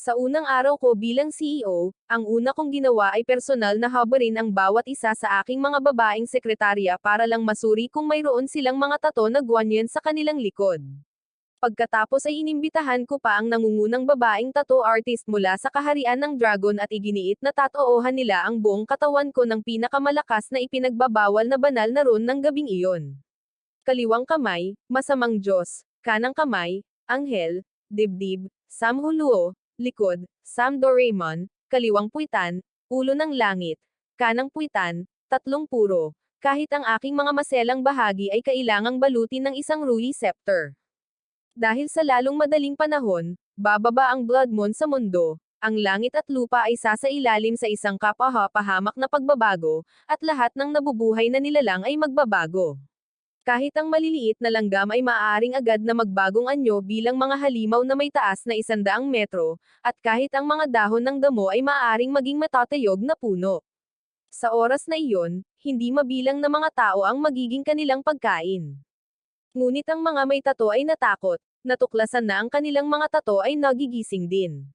Sa unang araw ko bilang CEO, ang una kong ginawa ay personal na habarin ang bawat isa sa aking mga babaeng sekretarya para lang masuri kung mayroon silang mga tato na guwanyen sa kanilang likod. Pagkatapos ay inimbitahan ko pa ang nangungunang babaeng tattoo artist mula sa kaharian ng Dragon at iginiit na tatoohan nila ang buong katawan ko ng pinakamalakas na ipinagbabawal na banal na rune ng gabing iyon. Kaliwang kamay, masamang Diyos; kanang kamay, anghel; dibdib, Samhuluo; likod, Sam Doraemon; kaliwang puwitan, ulo ng langit; kanang puwitan, tatlong puro. Kahit ang aking mga maselang bahagi ay kailangang balutin ng isang ruyi scepter. Dahil sa lalong madaling panahon, bababa ang blood moon sa mundo, ang langit at lupa ay sasailalim sa isang kapahapahamak na pagbabago, at lahat ng nabubuhay na nilalang ay magbabago. Kahit ang maliliit na langgam ay maaaring agad na magbagong anyo bilang mga halimaw na may taas na 100 metro, at kahit ang mga dahon ng damo ay maaaring maging matatayog na puno. Sa oras na iyon, hindi mabilang na mga tao ang magiging kanilang pagkain. Ngunit ang mga may tato ay natakot, natuklasan na ang kanilang mga tato ay nagigising din.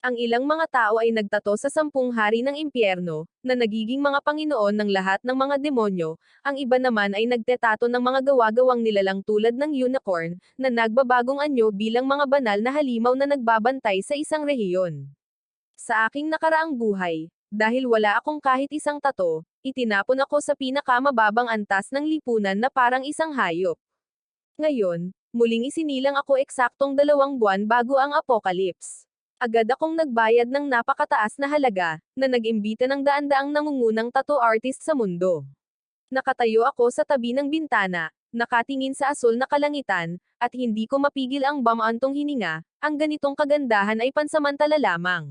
Ang ilang mga tao ay nagtato sa 10 hari ng impyerno, na nagiging mga panginoon ng lahat ng mga demonyo; ang iba naman ay nagtetato ng mga gawa-gawang nilalang tulad ng unicorn, na nagbabagong anyo bilang mga banal na halimaw na nagbabantay sa isang rehiyon. Sa aking nakaraang buhay, dahil wala akong kahit isang tato, itinapon ako sa pinakamababang antas ng lipunan na parang isang hayop. Ngayon, muling isinilang ako eksaktong 2 buwan bago ang apocalypse. Agad akong nagbayad ng napakataas na halaga, na nag-imbita ng daan-daang nangungunang tattoo artist sa mundo. Nakatayo ako sa tabi ng bintana, nakatingin sa asul na kalangitan, at hindi ko mapigil ang bamaantong hininga; ang ganitong kagandahan ay pansamantala lamang.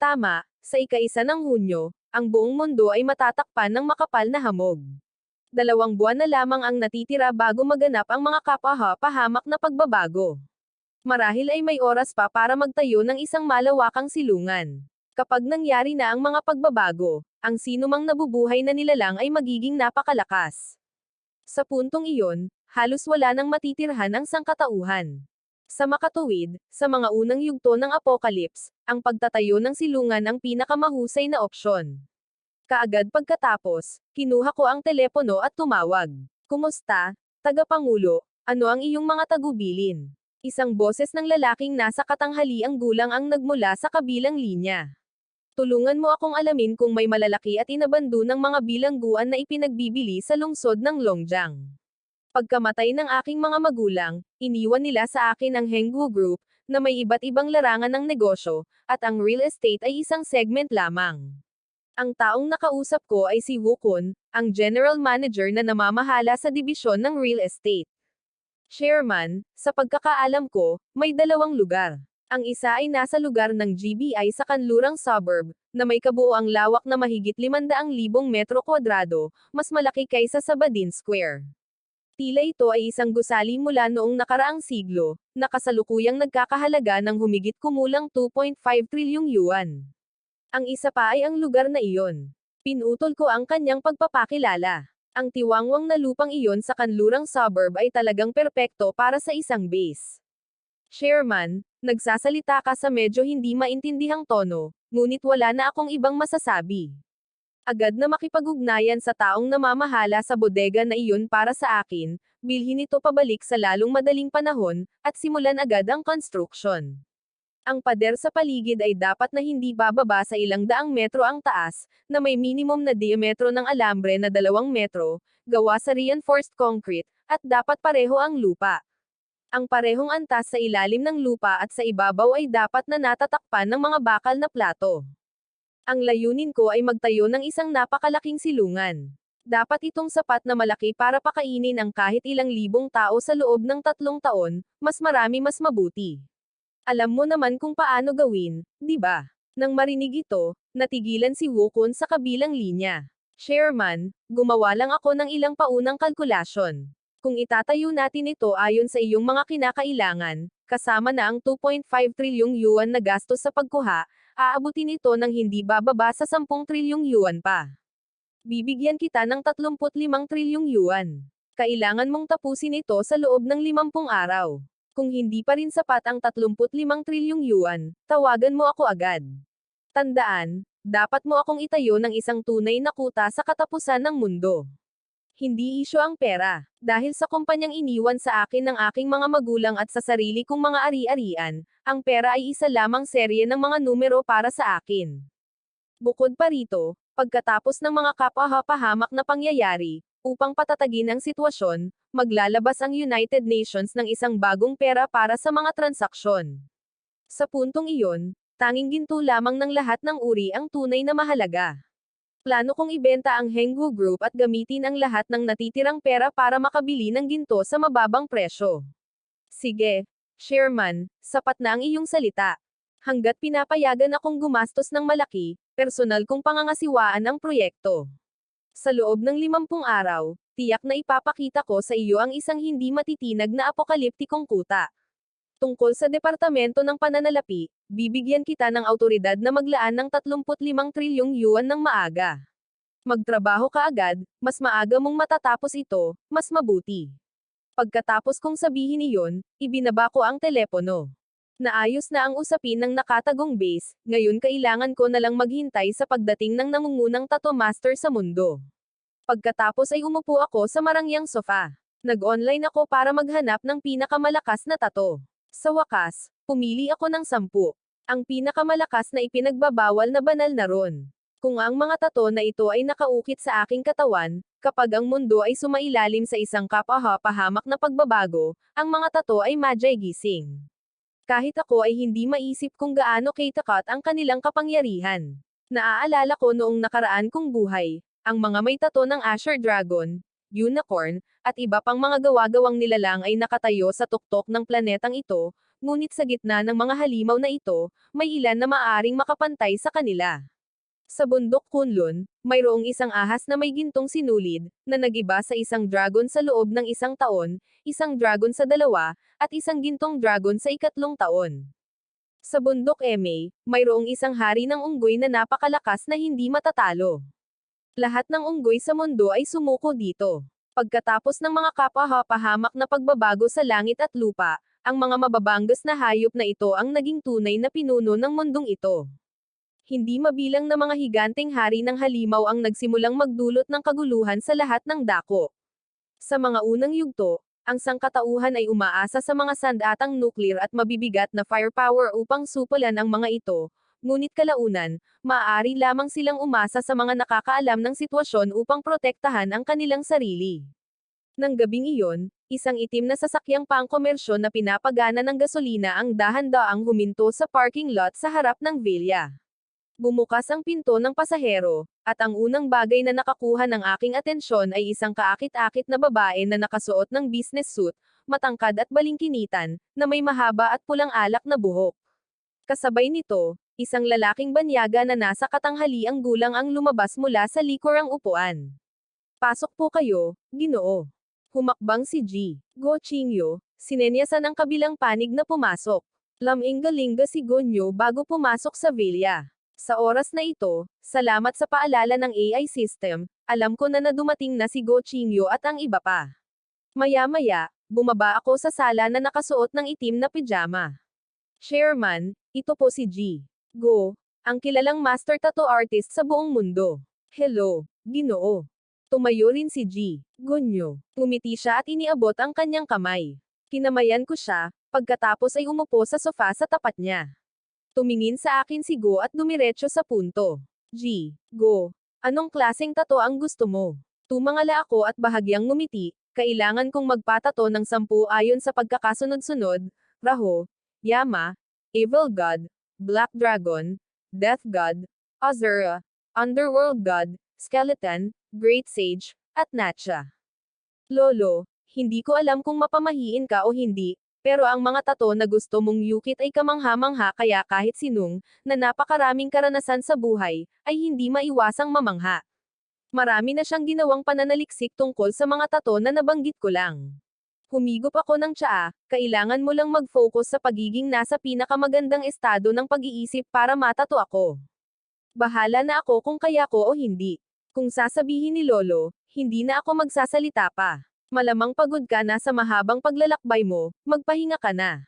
Tama, sa ika-1 ng Hunyo, ang buong mundo ay matatakpan ng makapal na hamog. 2 buwan na lamang ang natitira bago maganap ang mga kapahapahamak na pagbabago. Marahil ay may oras pa para magtayo ng isang malawakang silungan. Kapag nangyari na ang mga pagbabago, ang sinumang nabubuhay na nilalang ay magiging napakalakas. Sa puntong iyon, halos wala nang matitirhan ang sangkatauhan. Sa makatuwid, sa mga unang yugto ng apocalypse, ang pagtatayo ng silungan ang pinakamahusay na opsyon. Kaagad pagkatapos, kinuha ko ang telepono at tumawag. "Kumusta, Tagapangulo? Ano ang iyong mga tagubilin?" Isang boses ng lalaking nasa katanghaliang gulang ang nagmula sa kabilang linya. "Tulungan mo akong alamin kung may malalaki at inabando ng mga bilangguan na ipinagbibili sa lungsod ng Longjiang. Pagkamatay ng aking mga magulang, iniwan nila sa akin ang Henggu Group, na may iba't ibang larangan ng negosyo, at ang real estate ay isang segment lamang." Ang taong nakausap ko ay si Wukon, ang general manager na namamahala sa dibisyon ng real estate. "Chairman, sa pagkakaalam ko, may 2 lugar. Ang isa ay nasa lugar ng GBI sa kanlurang suburb, na may kabuoang lawak na mahigit 500,000 metro kwadrado, mas malaki kaysa sa Badin Square. Tila ito ay isang gusali mula noong nakaraang siglo, na kasalukuyang nagkakahalaga ng humigit kumulang 2.5 trilyong yuan. Ang isa pa ay ang lugar na iyon." Pinutol ko ang kanyang pagpapakilala. "Ang tiwangwang na lupang iyon sa kanlurang suburb ay talagang perpekto para sa isang base." "Chairman, nagsasalita ka sa medyo hindi maintindihang tono, ngunit wala na akong ibang masasabi." Agad na makipag-ugnayan sa taong namamahala sa bodega na iyon para sa akin, bilhin ito pabalik sa lalong madaling panahon, at simulan agad ang construction. Ang pader sa paligid ay dapat na hindi bababa sa 200 metro ang taas, na may minimum na diametro ng alambre na 2 metro, gawa sa reinforced concrete, at dapat pareho ang lupa. Ang parehong antas sa ilalim ng lupa at sa ibabaw ay dapat na natatakpan ng mga bakal na plato. Ang layunin ko ay magtayo ng isang napakalaking silungan. Dapat itong sapat na malaki para pakainin ang kahit ilang libong tao sa loob ng 3 taon, mas marami mas mabuti. Alam mo naman kung paano gawin, di ba? Nang marinig ito, natigilan si Wukon sa kabilang linya. "Chairman, gumawa lang ako ng ilang paunang kalkulasyon. Kung itatayo natin ito ayon sa iyong mga kinakailangan, kasama na ang 2.5 trilyong yuan na gastos sa pagkuha, aabutin ito ng hindi bababa sa 10 trilyong yuan pa. Bibigyan kita ng 35 trilyong yuan. Kailangan mong tapusin ito sa loob ng 50 araw. Kung hindi pa rin sapat ang 35 trilyong yuan, tawagan mo ako agad. Tandaan, dapat mo akong itayo ng isang tunay na kuta sa katapusan ng mundo. Hindi isyo ang pera. Dahil sa kumpanyang iniwan sa akin ng aking mga magulang at sa sarili kong mga ari-arian, ang pera ay isa lamang serye ng mga numero para sa akin. Bukod pa rito, pagkatapos ng mga kapahapahamak na pangyayari, upang patatagin ang sitwasyon, maglalabas ang United Nations ng isang bagong pera para sa mga transaksyon. Sa puntong iyon, tanging ginto lamang ng lahat ng uri ang tunay na mahalaga. Plano kong ibenta ang Henggu Group at gamitin ang lahat ng natitirang pera para makabili ng ginto sa mababang presyo. Sige, Chairman, sapat na ang iyong salita. Hanggat pinapayagan akong gumastos ng malaki, personal kong pangangasiwaan ang proyekto. Sa loob ng 50 araw, tiyak na ipapakita ko sa iyo ang isang hindi matitinag na apokaliptikong kuta. Tungkol sa Departamento ng Pananalapi, bibigyan kita ng awtoridad na maglaan ng 35 trilyong yuan ng maaga. Magtrabaho ka agad, mas maaga mong matatapos ito, mas mabuti. Pagkatapos kong sabihin iyon, ibinaba ko ang telepono. Naayos na ang usapin ng nakatagong base, ngayon kailangan ko na lang maghintay sa pagdating ng nangungunang tattoo master sa mundo. Pagkatapos ay umupo ako sa marangyang sofa. Nag-online ako para maghanap ng pinakamalakas na tattoo. Sa wakas, pumili ako ng 10. Ang pinakamalakas na ipinagbabawal na banal na ron. Kung ang mga tattoo na ito ay nakaukit sa aking katawan, kapag ang mundo ay sumailalim sa isang kapahapahamak na pagbabago, ang mga tattoo ay madyay gising. Kahit ako ay hindi maisip kung gaano katakat ang kanilang kapangyarihan. Naaalala ko noong nakaraan kong buhay, ang mga may tattoo ng Asher Dragon, unicorn, at iba pang mga gawa-gawang nilalang ay nakatayo sa tuktok ng planetang ito, ngunit sa gitna ng mga halimaw na ito, may ilan na maaaring makapantay sa kanila. Sa bundok Kunlun, mayroong isang ahas na may gintong sinulid, na nagiba sa isang dragon sa loob ng isang taon, isang dragon sa 2, at isang gintong dragon sa 3 taon. Sa bundok Eme, mayroong isang hari ng unggoy na napakalakas na hindi matatalo. Lahat ng unggoy sa mundo ay sumuko dito. Pagkatapos ng mga kapahapahamak na pagbabago sa langit at lupa, ang mga mababanggas na hayop na ito ang naging tunay na pinuno ng mundong ito. Hindi mabilang na mga higanteng hari ng halimaw ang nagsimulang magdulot ng kaguluhan sa lahat ng dako. Sa mga unang yugto, ang sangkatauhan ay umaasa sa mga sandatang nuklear at mabibigat na firepower upang supulan ang mga ito, ngunit kalaunan, maaari lamang silang umasa sa mga nakakaalam ng sitwasyon upang protektahan ang kanilang sarili. Nang gabing iyon, isang itim na sasakyang pangkomersyo na pinapagana ng gasolina ang dahan-daang huminto sa parking lot sa harap ng villa. Bumukas ang pinto ng pasahero, at ang unang bagay na nakakuha ng aking atensyon ay isang kaakit-akit na babae na nakasuot ng business suit, matangkad at balingkinitan, na may mahaba at pulang alak na buhok. Kasabay nito, isang lalaking banyaga na nasa katanghaliang gulang ang lumabas mula sa likurang upuan. Pasok po kayo, Ginoo. Humakbang si G. Go Chingyo, sinenyasan ang kabilang panig na pumasok. Lamingga-lingga si Gonyo bago pumasok sa villa. Sa oras na ito, salamat sa paalala ng AI system, alam ko na dumating na si Go Chingyo at ang iba pa. Maya-maya, bumaba ako sa sala na nakasuot ng itim na pijama. Chairman, ito po si G. Go, ang kilalang master tattoo artist sa buong mundo. Hello, Ginoo. Tumayo rin si G. Gonyo. Ngumiti siya at iniabot ang kanyang kamay. Kinamayan ko siya, pagkatapos ay umupo sa sofa sa tapat niya. Tumingin sa akin si Go at dumiretso sa punto. G. Go. Anong klaseng tattoo ang gusto mo? Tumangala ako at bahagyang ngumiti, kailangan kong magpatato ng 10 ayon sa pagkakasunod-sunod, Raho, Yama, Evil God, Black Dragon, Death God, Azura, Underworld God, Skeleton, Great Sage, at Natcha. Lolo, hindi ko alam kung mapamahiin ka o hindi, pero ang mga tattoo na gusto mong yukit ay kamangha-mangha kaya kahit sinong, na napakaraming karanasan sa buhay, ay hindi maiwasang mamangha. Marami na siyang ginawang pananaliksik tungkol sa mga tattoo na nabanggit ko lang. Humigop ako ng tsaa, kailangan mo lang mag-focus sa pagiging nasa pinakamagandang estado ng pag-iisip para matato ako. Bahala na ako kung kaya ko o hindi. Kung sasabihin ni Lolo, hindi na ako magsasalita pa. Malamang pagod ka na sa mahabang paglalakbay mo, magpahinga ka na.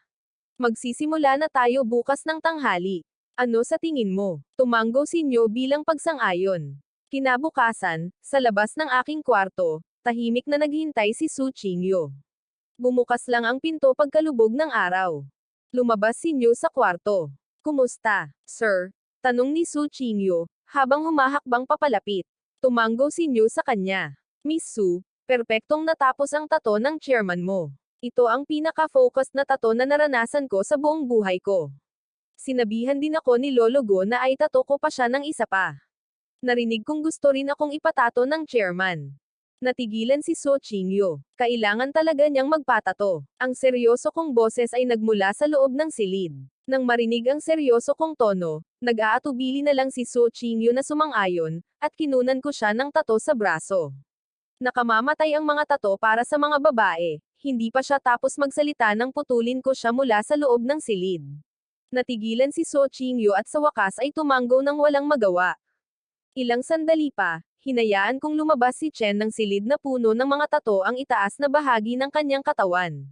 Magsisimula na tayo bukas ng tanghali. Ano sa tingin mo? Tumanggo si Nyo bilang pagsang-ayon. Kinabukasan, sa labas ng aking kwarto, tahimik na naghintay si Su Qingyo. Bumukas lang ang pinto pagkalubog ng araw. Lumabas si Nyo sa kwarto. Kumusta, sir? Tanong ni Su Qingyo, habang humahakbang papalapit. Tumanggo si Nyo sa kanya. Miss Su, perpektong natapos ang tato ng chairman mo. Ito ang pinaka-focused na tato na naranasan ko sa buong buhay ko. Sinabihan din ako ni Lolo Go na ay tato ko pa siya ng isa pa. Narinig kong gusto rin akong ipatato ng chairman. Natigilan si So Qingyo. Kailangan talaga niyang magpatato. Ang seryoso kong boses ay nagmula sa loob ng silid. Nang marinig ang seryoso kong tono, nag-aatubili na lang si So Qingyo na sumang-ayon, at kinunan ko siya ng tato sa braso. Nakamamatay ang mga tato para sa mga babae. Hindi pa siya tapos magsalita nang putulin ko siya mula sa loob ng silid. Natigilan si So Qingyo at sa wakas ay tumanggo ng walang magawa. Ilang sandali pa, hinayaan kong lumabas si Chen ng silid na puno ng mga tato ang itaas na bahagi ng kanyang katawan.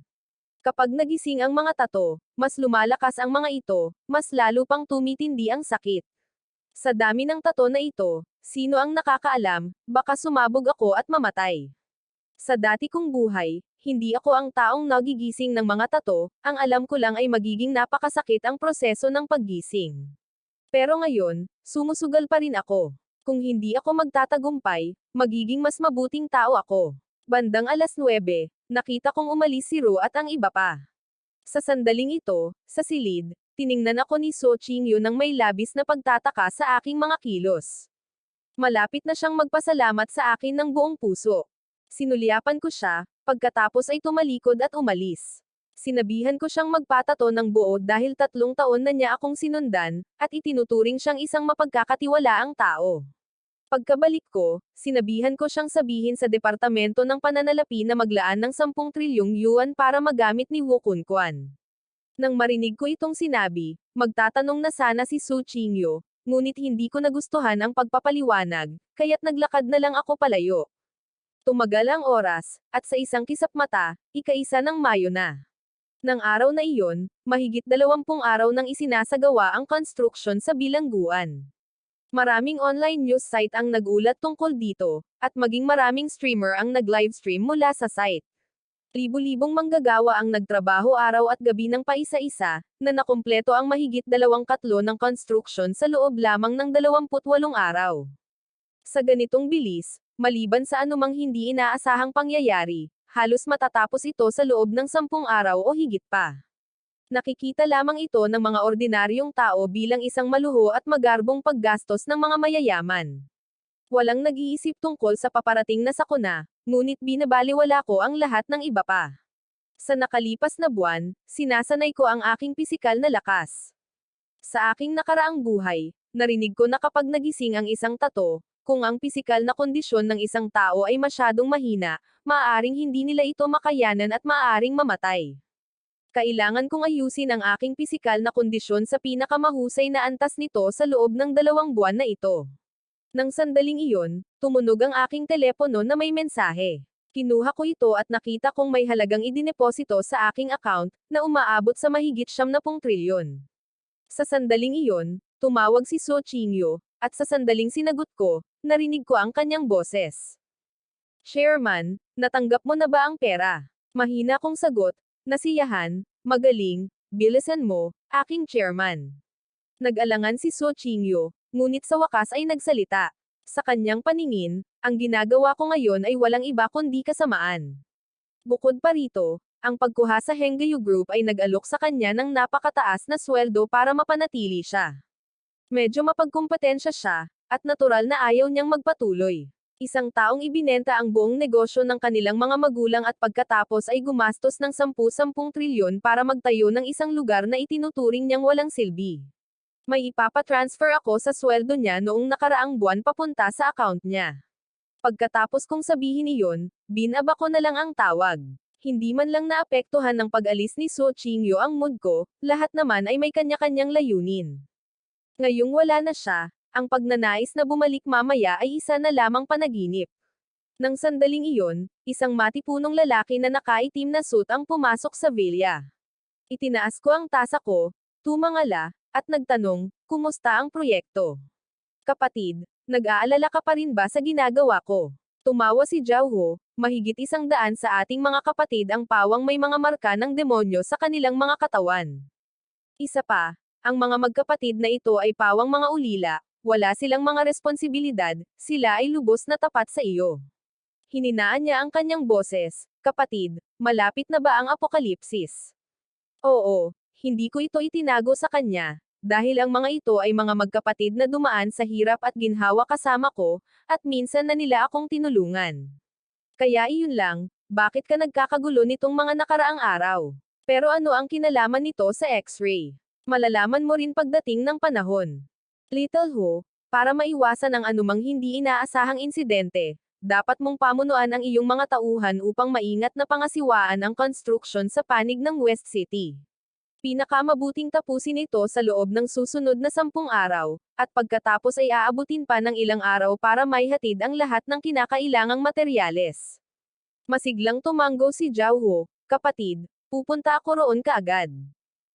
Kapag nagising ang mga tato, mas lumalakas ang mga ito, mas lalo pang tumitindi ang sakit. Sa dami ng tato na ito, sino ang nakakaalam, baka sumabog ako at mamatay. Sa dati kong buhay, hindi ako ang taong nagigising ng mga tato, ang alam ko lang ay magiging napakasakit ang proseso ng paggising. Pero ngayon, sumusugal pa rin ako. Kung hindi ako magtatagumpay, magiging mas mabuting tao ako. Bandang 9:00, nakita kong umalis si Ru at ang iba pa. Sa sandaling ito, sa silid, tiningnan ako ni So Qingyo nang may labis na pagtataka sa aking mga kilos. Malapit na siyang magpasalamat sa akin ng buong puso. Sinulyapan ko siya, pagkatapos ay tumalikod at umalis. Sinabihan ko siyang magpatato ng buo dahil 3 taon na niya akong sinundan, at itinuturing siyang isang mapagkakatiwalaang tao. Pagkabalik ko, sinabihan ko siyang sabihin sa Departamento ng Pananalapi na maglaan ng 10 trilyong yuan para magamit ni Wu Kunquan. Nang marinig ko itong sinabi, magtatanong na sana si Su Qingyo, ngunit hindi ko nagustuhan ang pagpapaliwanag, kaya't naglakad na lang ako palayo. Tumagal ang oras, at sa isang kisap mata, ika-1 ng Mayo na. Nang araw na iyon, mahigit 20 araw nang isinasagawa ang construction sa bilangguan. Maraming online news site ang nagulat tungkol dito, at maging maraming streamer ang nag-livestream mula sa site. Libu-libong manggagawa ang nagtrabaho araw at gabi ng paisa-isa, na nakumpleto ang mahigit 2/3 ng construction sa loob lamang ng 28 araw. Sa ganitong bilis, maliban sa anumang hindi inaasahang pangyayari, halos matatapos ito sa loob ng 10 araw o higit pa. Nakikita lamang ito ng mga ordinaryong tao bilang isang maluho at magarbong paggastos ng mga mayayaman. Walang nag-iisip tungkol sa paparating na sakuna, ngunit binabaliwala ko ang lahat ng iba pa. Sa nakalipas na buwan, sinasanay ko ang aking pisikal na lakas. Sa aking nakaraang buhay, narinig ko na kapag nagising ang isang tato, kung ang pisikal na kondisyon ng isang tao ay masyadong mahina, maaaring hindi nila ito makayanan at maaaring mamatay. Kailangan kong ayusin ang aking pisikal na kondisyon sa pinakamahusay na antas nito sa loob ng 2 buwan na ito. Nang sandaling iyon, tumunog ang aking telepono na may mensahe. Kinuha ko ito at nakita kong may halagang idineposito sa aking account, na umaabot sa mahigit 70 trilyon. Sa sandaling iyon, tumawag si So Qingyo, at sa sandaling sinagot ko, narinig ko ang kanyang boses. Chairman, natanggap mo na ba ang pera? Mahina kong sagot, nasiyahan, magaling, bilisan mo, aking chairman. Nag-alangan si So Qingyo, ngunit sa wakas ay nagsalita. Sa kanyang paningin, ang ginagawa ko ngayon ay walang iba kundi kasamaan. Bukod pa rito, ang pagkuha sa Hengyu Group ay nag-alok sa kanya ng napakataas na sweldo para mapanatili siya. Medyo mapagkumpetensya siya, at natural na ayaw niyang magpatuloy. Isang taong ibinenta ang buong negosyo ng kanilang mga magulang at pagkatapos ay gumastos ng 10 trilyon para magtayo ng isang lugar na itinuturing niyang walang silbi. May ipapatransfer ako sa sweldo niya noong nakaraang buwan papunta sa account niya. Pagkatapos kong sabihin iyon, binaba ko na lang ang tawag. Hindi man lang naapektuhan ng pag-alis ni So Qingyo ang mood ko, lahat naman ay may kanya-kanyang layunin. Ngayong wala na siya, ang pagnanais na bumalik mamaya ay isa na lamang panaginip. Nang sandaling iyon, isang matipunong lalaki na nakaitim na suit ang pumasok sa villa. Itinaas ko ang tasa ko, tumangala, at nagtanong, kumusta ang proyekto? Kapatid, nag-aalala ka pa rin ba sa ginagawa ko? Tumawa si Zhao Ho, mahigit 100 sa ating mga kapatid ang pawang may mga marka ng demonyo sa kanilang mga katawan. Isa pa, ang mga magkapatid na ito ay pawang mga ulila, wala silang mga responsibilidad, sila ay lubos na tapat sa iyo. Hininaan niya ang kanyang boses, kapatid, malapit na ba ang apokalipsis? Oo, hindi ko ito itinago sa kanya, dahil ang mga ito ay mga magkapatid na dumaan sa hirap at ginhawa kasama ko, at minsan na nila akong tinulungan. Kaya iyon lang, bakit ka nagkakagulo nitong mga nakaraang araw? Pero ano ang kinalaman nito sa X-ray? Malalaman mo rin pagdating ng panahon. Little Ho, para maiwasan ang anumang hindi inaasahang insidente, dapat mong pamunuan ang iyong mga tauhan upang maingat na pangasiwaan ang construction sa panig ng West City. Pinakamabuting tapusin ito sa loob ng susunod na 10 araw, at pagkatapos ay aabutin pa ng ilang araw para maihatid ang lahat ng kinakailangang materyales. Masiglang tumanggo si Zhao Ho, kapatid, pupunta ako roon kaagad.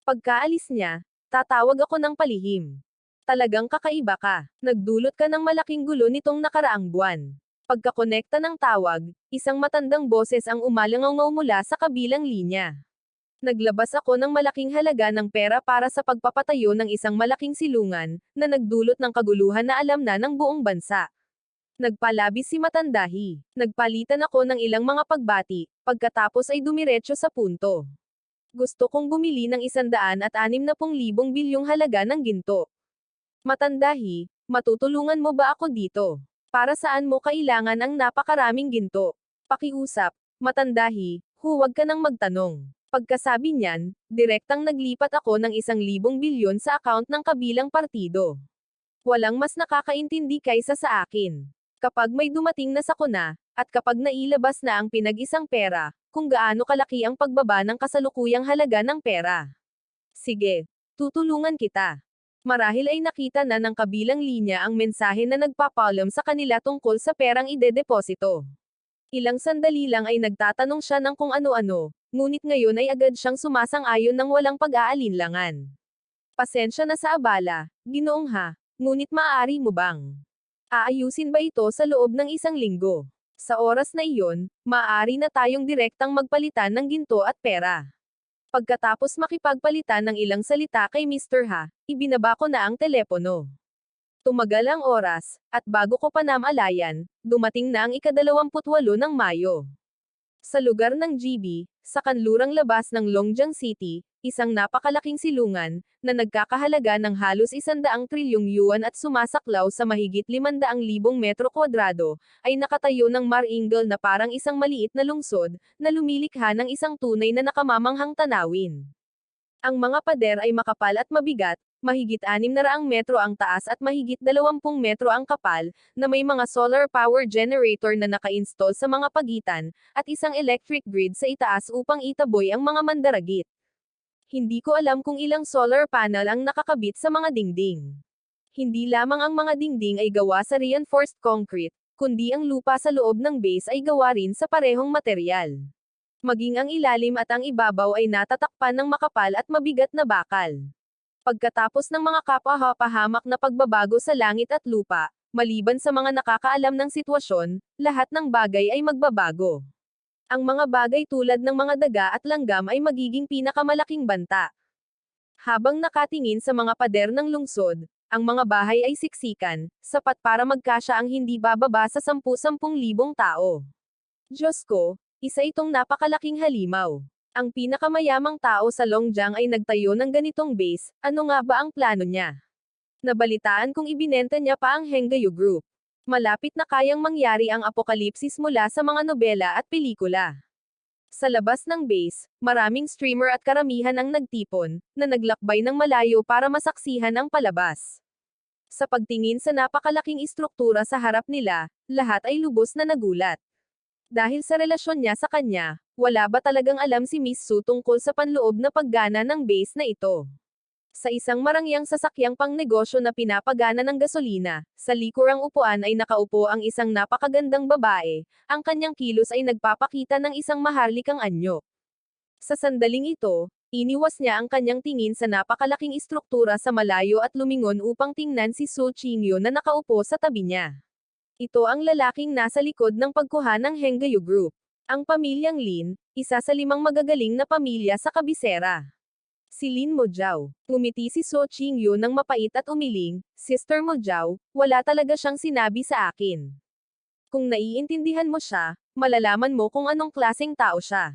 Pagkaalis niya, tatawag ako ng palihim. Talagang kakaiba ka, nagdulot ka ng malaking gulo nitong nakaraang buwan. Pagkakonekta ng tawag, isang matandang boses ang umalangaw mula sa kabilang linya. Naglabas ako ng malaking halaga ng pera para sa pagpapatayo ng isang malaking silungan, na nagdulot ng kaguluhan na alam na ng buong bansa. Nagpalabis si Matandahi. Nagpalitan ako ng ilang mga pagbati, pagkatapos ay dumiretso sa punto. Gusto kong bumili ng 160,000 bilyong halaga ng ginto. Matandahi, matutulungan mo ba ako dito? Para saan mo kailangan ang napakaraming ginto? Pakiusap, Matandahi, huwag ka nang magtanong. Pagkasabi niyan, direktang naglipat ako ng 1,000 bilyon sa account ng kabilang partido. Walang mas nakakaintindi kaysa sa akin. Kapag may dumating na sakuna, at kapag nailabas na ang pinag-isang pera, kung gaano kalaki ang pagbaba ng kasalukuyang halaga ng pera. Sige, tutulungan kita. Marahil ay nakita na ng kabilang linya ang mensahe na nagpapaalam sa kanila tungkol sa perang idedeposito. Ilang sandali lang ay nagtatanong siya ng kung ano-ano, ngunit ngayon ay agad siyang sumasang-ayon ng walang pag-aalinlangan. Pasensya na sa abala, Ginoong Ha, ngunit maaari mo bang aayusin ba ito sa loob ng 1 linggo? Sa oras na iyon, maaari na tayong direktang magpalitan ng ginto at pera. Pagkatapos makipagpalitan ng ilang salita kay Mr. Ha, ibinaba ko na ang telepono. Tumagal ang oras, at bago ko pa namalayan, dumating na ang ika-28 ng Mayo. Sa lugar ng GB, sa kanlurang labas ng Longjiang City, isang napakalaking silungan, na nagkakahalaga ng halos 100 trilyong yuan at sumasaklaw sa mahigit 500,000 metro kwadrado, ay nakatayo ng maringal na parang isang maliit na lungsod, na lumilikha ng isang tunay na nakamamanghang tanawin. Ang mga pader ay makapal at mabigat, mahigit 600 metro ang taas at mahigit 20 metro ang kapal, na may mga solar power generator na naka-install sa mga pagitan, at isang electric grid sa itaas upang itaboy ang mga mandaragit. Hindi ko alam kung ilang solar panel ang nakakabit sa mga dingding. Hindi lamang ang mga dingding ay gawa sa reinforced concrete, kundi ang lupa sa loob ng base ay gawa rin sa parehong materyal. Maging ang ilalim at ang ibabaw ay natatakpan ng makapal at mabigat na bakal. Pagkatapos ng mga kapahapahamak na pagbabago sa langit at lupa, maliban sa mga nakakaalam ng sitwasyon, lahat ng bagay ay magbabago. Ang mga bagay tulad ng mga daga at langgam ay magiging pinakamalaking banta. Habang nakatingin sa mga pader ng lungsod, ang mga bahay ay siksikan, sapat para magkasya ang hindi bababa sa 10,000 tao. Diyos ko, isa itong napakalaking halimaw. Ang pinakamayamang tao sa Longjiang ay nagtayo ng ganitong base, ano nga ba ang plano niya? Nabalitaan kong ibinenta niya pa ang Henggayu Group. Malapit na kayang mangyari ang apokalipsis mula sa mga nobela at pelikula. Sa labas ng base, maraming streamer at karamihan ang nagtipon, na naglakbay ng malayo para masaksihan ang palabas. Sa pagtingin sa napakalaking istruktura sa harap nila, lahat ay lubos na nagulat. Dahil sa relasyon niya sa kanya, wala ba talagang alam si Miss Su tungkol sa panloob na paggana ng base na ito? Sa isang marangyang sasakyang pangnegosyo na pinapagana ng gasolina, sa likurang upuan ay nakaupo ang isang napakagandang babae, ang kanyang kilos ay nagpapakita ng isang maharlikang anyo. Sa sandaling ito, iniwas niya ang kanyang tingin sa napakalaking istruktura sa malayo at lumingon upang tingnan si Su Qingyu na nakaupo sa tabi niya. Ito ang lalaking nasa likod ng pagkuha ng Henggayu Group. Ang pamilyang Lin, isa sa 5 magagaling na pamilya sa kabisera. Si Lin Mo Jiao. Ngumiti si So Qingyu ng mapait at umiling, Sister Mo Jiao, wala talaga siyang sinabi sa akin. Kung naiintindihan mo siya, malalaman mo kung anong klaseng tao siya.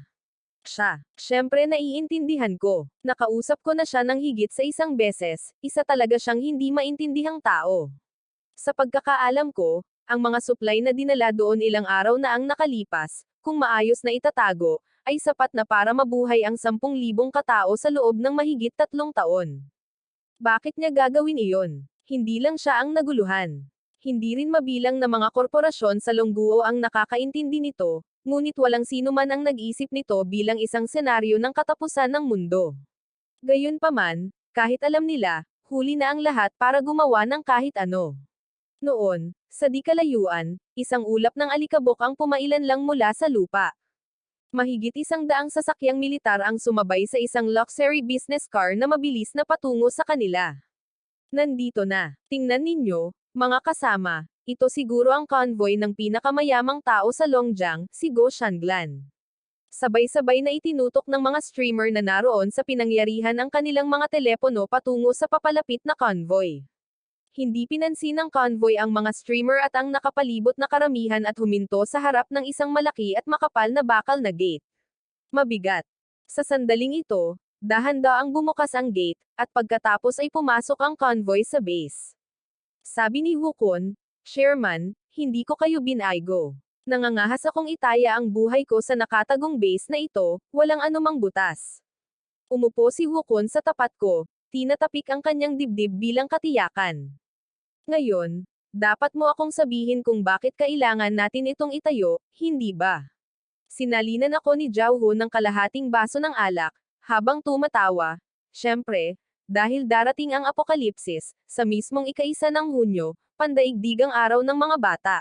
Siyempre naiintindihan ko. Nakausap ko na siya ng higit sa 1 beses, isa talaga siyang hindi maintindihang tao. Sa pagkakaalam ko, ang mga supply na dinala doon ilang araw na ang nakalipas, kung maayos na itatago, ay sapat na para mabuhay ang 10,000 katao sa loob ng mahigit 3 taon. Bakit niya gagawin iyon? Hindi lang siya ang naguluhan. Hindi rin mabilang na mga korporasyon sa Longguo ang nakakaintindi nito, ngunit walang sino man ang nag-isip nito bilang isang senaryo ng katapusan ng mundo. Gayunpaman, kahit alam nila, huli na ang lahat para gumawa ng kahit ano. Noon, sa di kalayuan, isang ulap ng alikabok ang pumailan lang mula sa lupa. Mahigit 100 sasakyang militar ang sumabay sa isang luxury business car na mabilis na patungo sa kanila. Nandito na. Tingnan ninyo, mga kasama, ito siguro ang convoy ng pinakamayamang tao sa Longjiang, si Go Shanglan. Sabay-sabay na itinutok ng mga streamer na naroon sa pinangyarihan ang kanilang mga telepono patungo sa papalapit na convoy. Hindi pinansin ng convoy ang mga streamer at ang nakapalibot na karamihan at huminto sa harap ng isang malaki at makapal na bakal na gate. Mabigat. Sa sandaling ito, dahan-daang bumukas ang gate, at pagkatapos ay pumasok ang convoy sa base. Sabi ni Wukon, Chairman, hindi ko kayo binaygo. Nangangahas akong itaya ang buhay ko sa nakatagong base na ito, walang anumang butas. Umupo si Wukon sa tapat ko, tinatapik ang kanyang dibdib bilang katiyakan. Ngayon, dapat mo akong sabihin kung bakit kailangan natin itong itayo, hindi ba? Sinalinan ako ni Jiao Hu ng kalahating baso ng alak, habang tumatawa. Siyempre, dahil darating ang apokalipsis, sa mismong ika-1 ng Hunyo, pandaigdigang araw ng mga bata.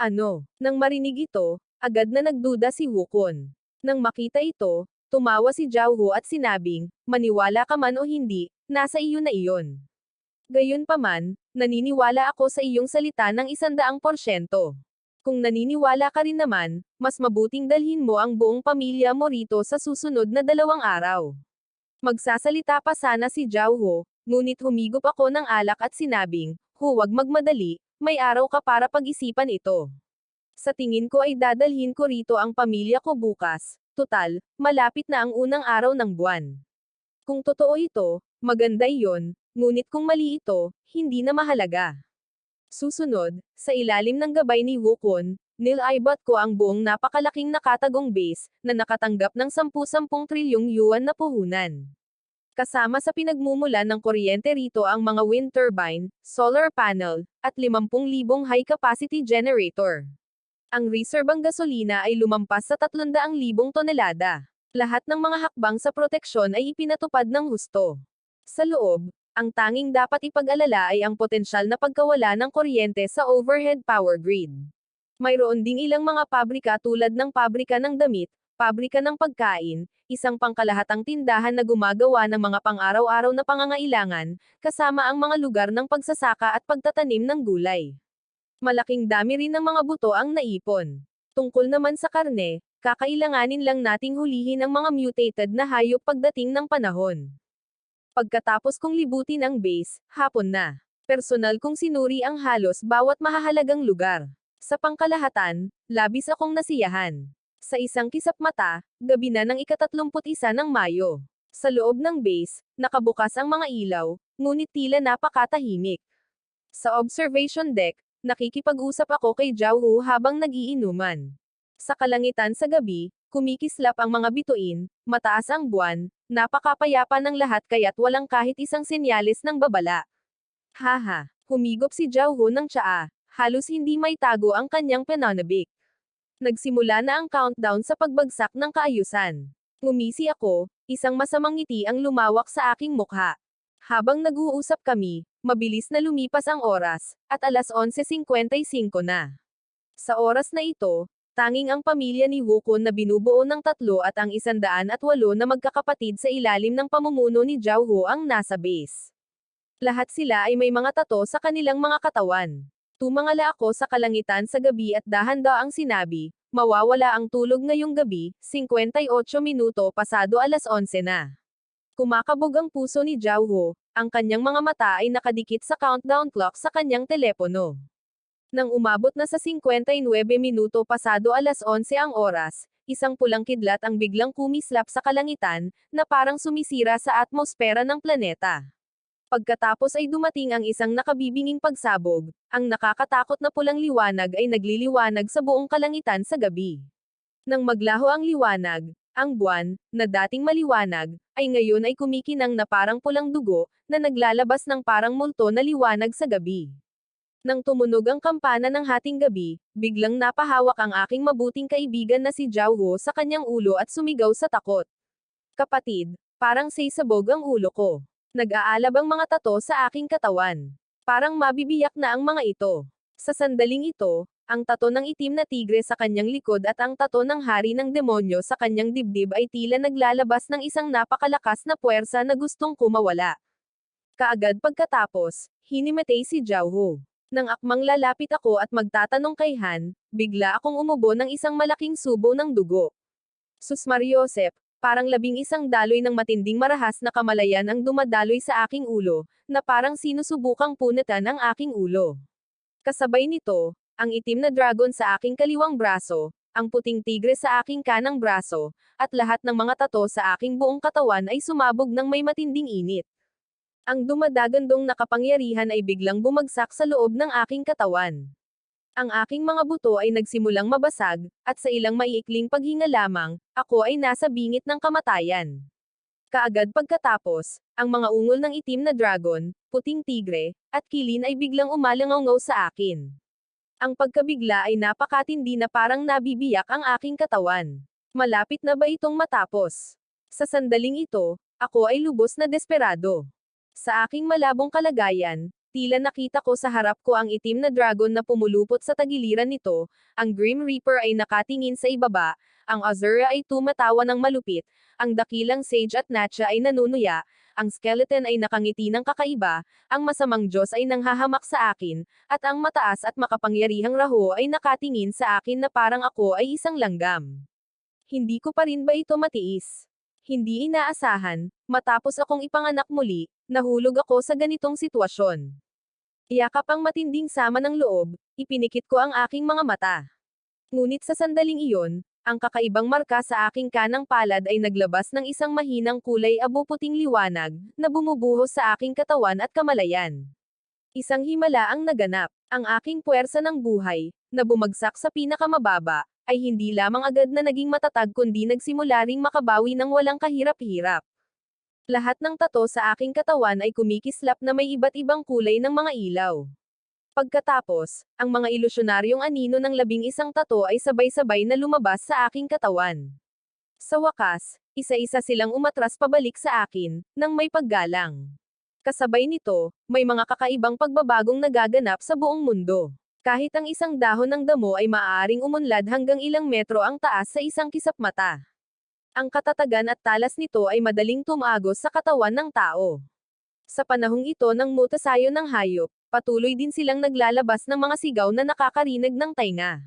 Ano? Nang marinig ito, agad na nagduda si Wukon. Nang makita ito, tumawa si Jiao Hu at sinabing, maniwala ka man o hindi, nasa iyo na iyon. Gayunpaman, naniniwala ako sa iyong salita ng 100%. Kung naniniwala ka rin naman, mas mabuting dalhin mo ang buong pamilya mo rito sa susunod na 2 araw. Magsasalita pa sana si Jiao Hu, ngunit humigop ako ng alak at sinabing, huwag magmadali, may araw ka para pag-isipan ito. Sa tingin ko ay dadalhin ko rito ang pamilya ko bukas, tutal, malapit na ang unang araw ng buwan. Kung totoo ito, maganda iyon, ngunit kung mali ito, hindi na mahalaga. Susunod, sa ilalim ng gabay ni Wukon, nilibot ko ang buong napakalaking nakatagong base, na nakatanggap ng 10-10 trilyong yuan na puhunan. Kasama sa pinagmumula ng kuryente rito ang mga wind turbine, solar panel, at 50,000 high-capacity generator. Ang reserbang gasolina ay lumampas sa 300,000 tonelada. Lahat ng mga hakbang sa proteksyon ay ipinatupad ng husto. Sa loob, ang tanging dapat ipag-alala ay ang potensyal na pagkawala ng kuryente sa overhead power grid. Mayroon ding ilang mga pabrika tulad ng pabrika ng damit, pabrika ng pagkain, isang pangkalahatang tindahan na gumagawa ng mga pang-araw-araw na pangangailangan, kasama ang mga lugar ng pagsasaka at pagtatanim ng gulay. Malaking dami rin ng mga buto ang naipon. Tungkol naman sa karne, kakailanganin lang nating hulihin ang mga mutated na hayop pagdating ng panahon. Pagkatapos kong libutin ang base, hapon na. Personal kong sinuri ang halos bawat mahahalagang lugar. Sa pangkalahatan, labis akong nasiyahan. Sa isang kisap mata, gabi na ng ika-31 ng Mayo. Sa loob ng base, nakabukas ang mga ilaw, ngunit tila napakatahimik. Sa observation deck, nakikipag-usap ako kay Jiao Hu habang nag-iinuman. Sa kalangitan sa gabi, kumikislap ang mga bituin, mataas ang buwan, napakapayapa ng lahat kaya't walang kahit isang senyales ng babala. Haha, humigop si Jiao Hu ng tsaa, halos hindi may tago ang kanyang pananabik. Nagsimula na ang countdown sa pagbagsak ng kaayusan. Ngumisi ako, isang masamang ngiti ang lumawak sa aking mukha. Habang nag-uusap kami, mabilis na lumipas ang oras, at alas 11:55 na. Sa oras na ito, tanging ang pamilya ni Wukon na binubuo ng 3 at ang 108 na magkakapatid sa ilalim ng pamumuno ni Zhao Ho ang nasa base. Lahat sila ay may mga tato sa kanilang mga katawan. Tumangala ako sa kalangitan sa gabi at dahan-daang sinabi, mawawala ang tulog ngayong gabi, 58 minuto pasado alas 11 na. Kumakabog ang puso ni Zhao Ho, ang kanyang mga mata ay nakadikit sa countdown clock sa kanyang telepono. Nang umabot na sa 59 minuto pasado alas 11 ang oras, isang pulang kidlat ang biglang kumislap sa kalangitan, na parang sumisira sa atmosfera ng planeta. Pagkatapos ay dumating ang isang nakabibinging pagsabog, ang nakakatakot na pulang liwanag ay nagliliwanag sa buong kalangitan sa gabi. Nang maglaho ang liwanag, ang buwan, na dating maliwanag, ay ngayon ay kumikinang na parang pulang dugo, na naglalabas ng parang multo na liwanag sa gabi. Nang tumunog ang kampana ng hating gabi, biglang napahawak ang aking mabuting kaibigan na si Zhao Ho sa kanyang ulo at sumigaw sa takot. Kapatid, parang sisabog ang ulo ko. Nag-aalab ang mga tato sa aking katawan. Parang mabibiyak na ang mga ito. Sa sandaling ito, ang tato ng itim na tigre sa kanyang likod at ang tato ng hari ng demonyo sa kanyang dibdib ay tila naglalabas ng isang napakalakas na puwersa na gustong kumawala. Kaagad pagkatapos, hinimatay si Zhao Ho. Nang akmang lalapit ako at magtatanong kay Han, bigla akong umubo ng isang malaking subo ng dugo. Sus Mariosep, parang 11 daloy ng matinding marahas na kamalayan ang dumadaloy sa aking ulo, na parang sinusubukang punatan ang aking ulo. Kasabay nito, ang itim na dragon sa aking kaliwang braso, ang puting tigre sa aking kanang braso, at lahat ng mga tato sa aking buong katawan ay sumabog ng may matinding init. Ang dumadagandong nakapangyarihan ay biglang bumagsak sa loob ng aking katawan. Ang aking mga buto ay nagsimulang mabasag, at sa ilang maiikling paghinga lamang, ako ay nasa bingit ng kamatayan. Kaagad pagkatapos, ang mga ungol ng itim na dragon, puting tigre, at kilin ay biglang umalangaw sa akin. Ang pagkabigla ay napakatindi na parang nabibiyak ang aking katawan. Malapit na ba itong matapos? Sa sandaling ito, ako ay lubos na desperado. Sa aking malabong kalagayan, tila nakita ko sa harap ko ang itim na dragon na pumulupot sa tagiliran nito, ang Grim Reaper ay nakatingin sa ibaba, ang Azura ay tumatawa ng malupit, ang dakilang Sage at Natcha ay nanunuya, ang Skeleton ay nakangiti ng kakaiba, ang masamang Diyos ay nanghahamak sa akin, at ang mataas at makapangyarihang Raho ay nakatingin sa akin na parang ako ay isang langgam. Hindi ko pa rin ba ito matiis? Hindi inaasahan, matapos akong ipanganak muli, nahulog ako sa ganitong sitwasyon. Yakap ang matinding sama ng loob, ipinikit ko ang aking mga mata. Ngunit sa sandaling iyon, ang kakaibang marka sa aking kanang palad ay naglabas ng isang mahinang kulay abo-puting liwanag, na bumubuhos sa aking katawan at kamalayan. Isang himala ang naganap. Ang aking puwersa ng buhay, na bumagsak sa pinakamababa, ay hindi lamang agad na naging matatag kundi nagsimula ring makabawi ng walang kahirap-hirap. Lahat ng tato sa aking katawan ay kumikislap na may iba't ibang kulay ng mga ilaw. Pagkatapos, ang mga ilusyonaryong anino ng 11 tato ay sabay-sabay na lumabas sa aking katawan. Sa wakas, isa-isa silang umatras pabalik sa akin, nang may paggalang. Kasabay nito, may mga kakaibang pagbabagong nagaganap sa buong mundo. Kahit ang isang dahon ng damo ay maaaring umunlad hanggang ilang metro ang taas sa isang kisap mata. Ang katatagan at talas nito ay madaling tumagos sa katawan ng tao. Sa panahong ito ng mutasayo ng hayop, patuloy din silang naglalabas ng mga sigaw na nakakarinig ng tainga.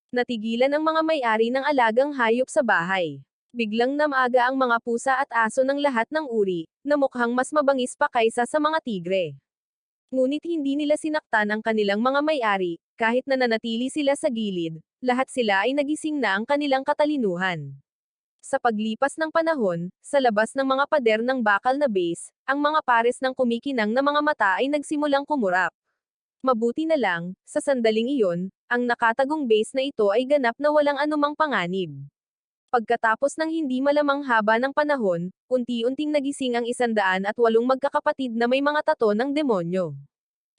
Natigilan ang mga may-ari ng alagang hayop sa bahay. Biglang namaga ang mga pusa at aso ng lahat ng uri, na mukhang mas mabangis pa kaysa sa mga tigre. Ngunit hindi nila sinaktan ang kanilang mga may-ari, kahit na nanatili sila sa gilid, lahat sila ay nagising na ang kanilang katalinuhan. Sa paglipas ng panahon, sa labas ng mga pader ng bakal na base, ang mga pares ng kumikinang na mga mata ay nagsimulang kumurap. Mabuti na lang, sa sandaling iyon, ang nakatagong base na ito ay ganap na walang anumang panganib. Pagkatapos ng hindi malamang haba ng panahon, unti-unting nagising ang 108 magkakapatid na may mga tato ng demonyo.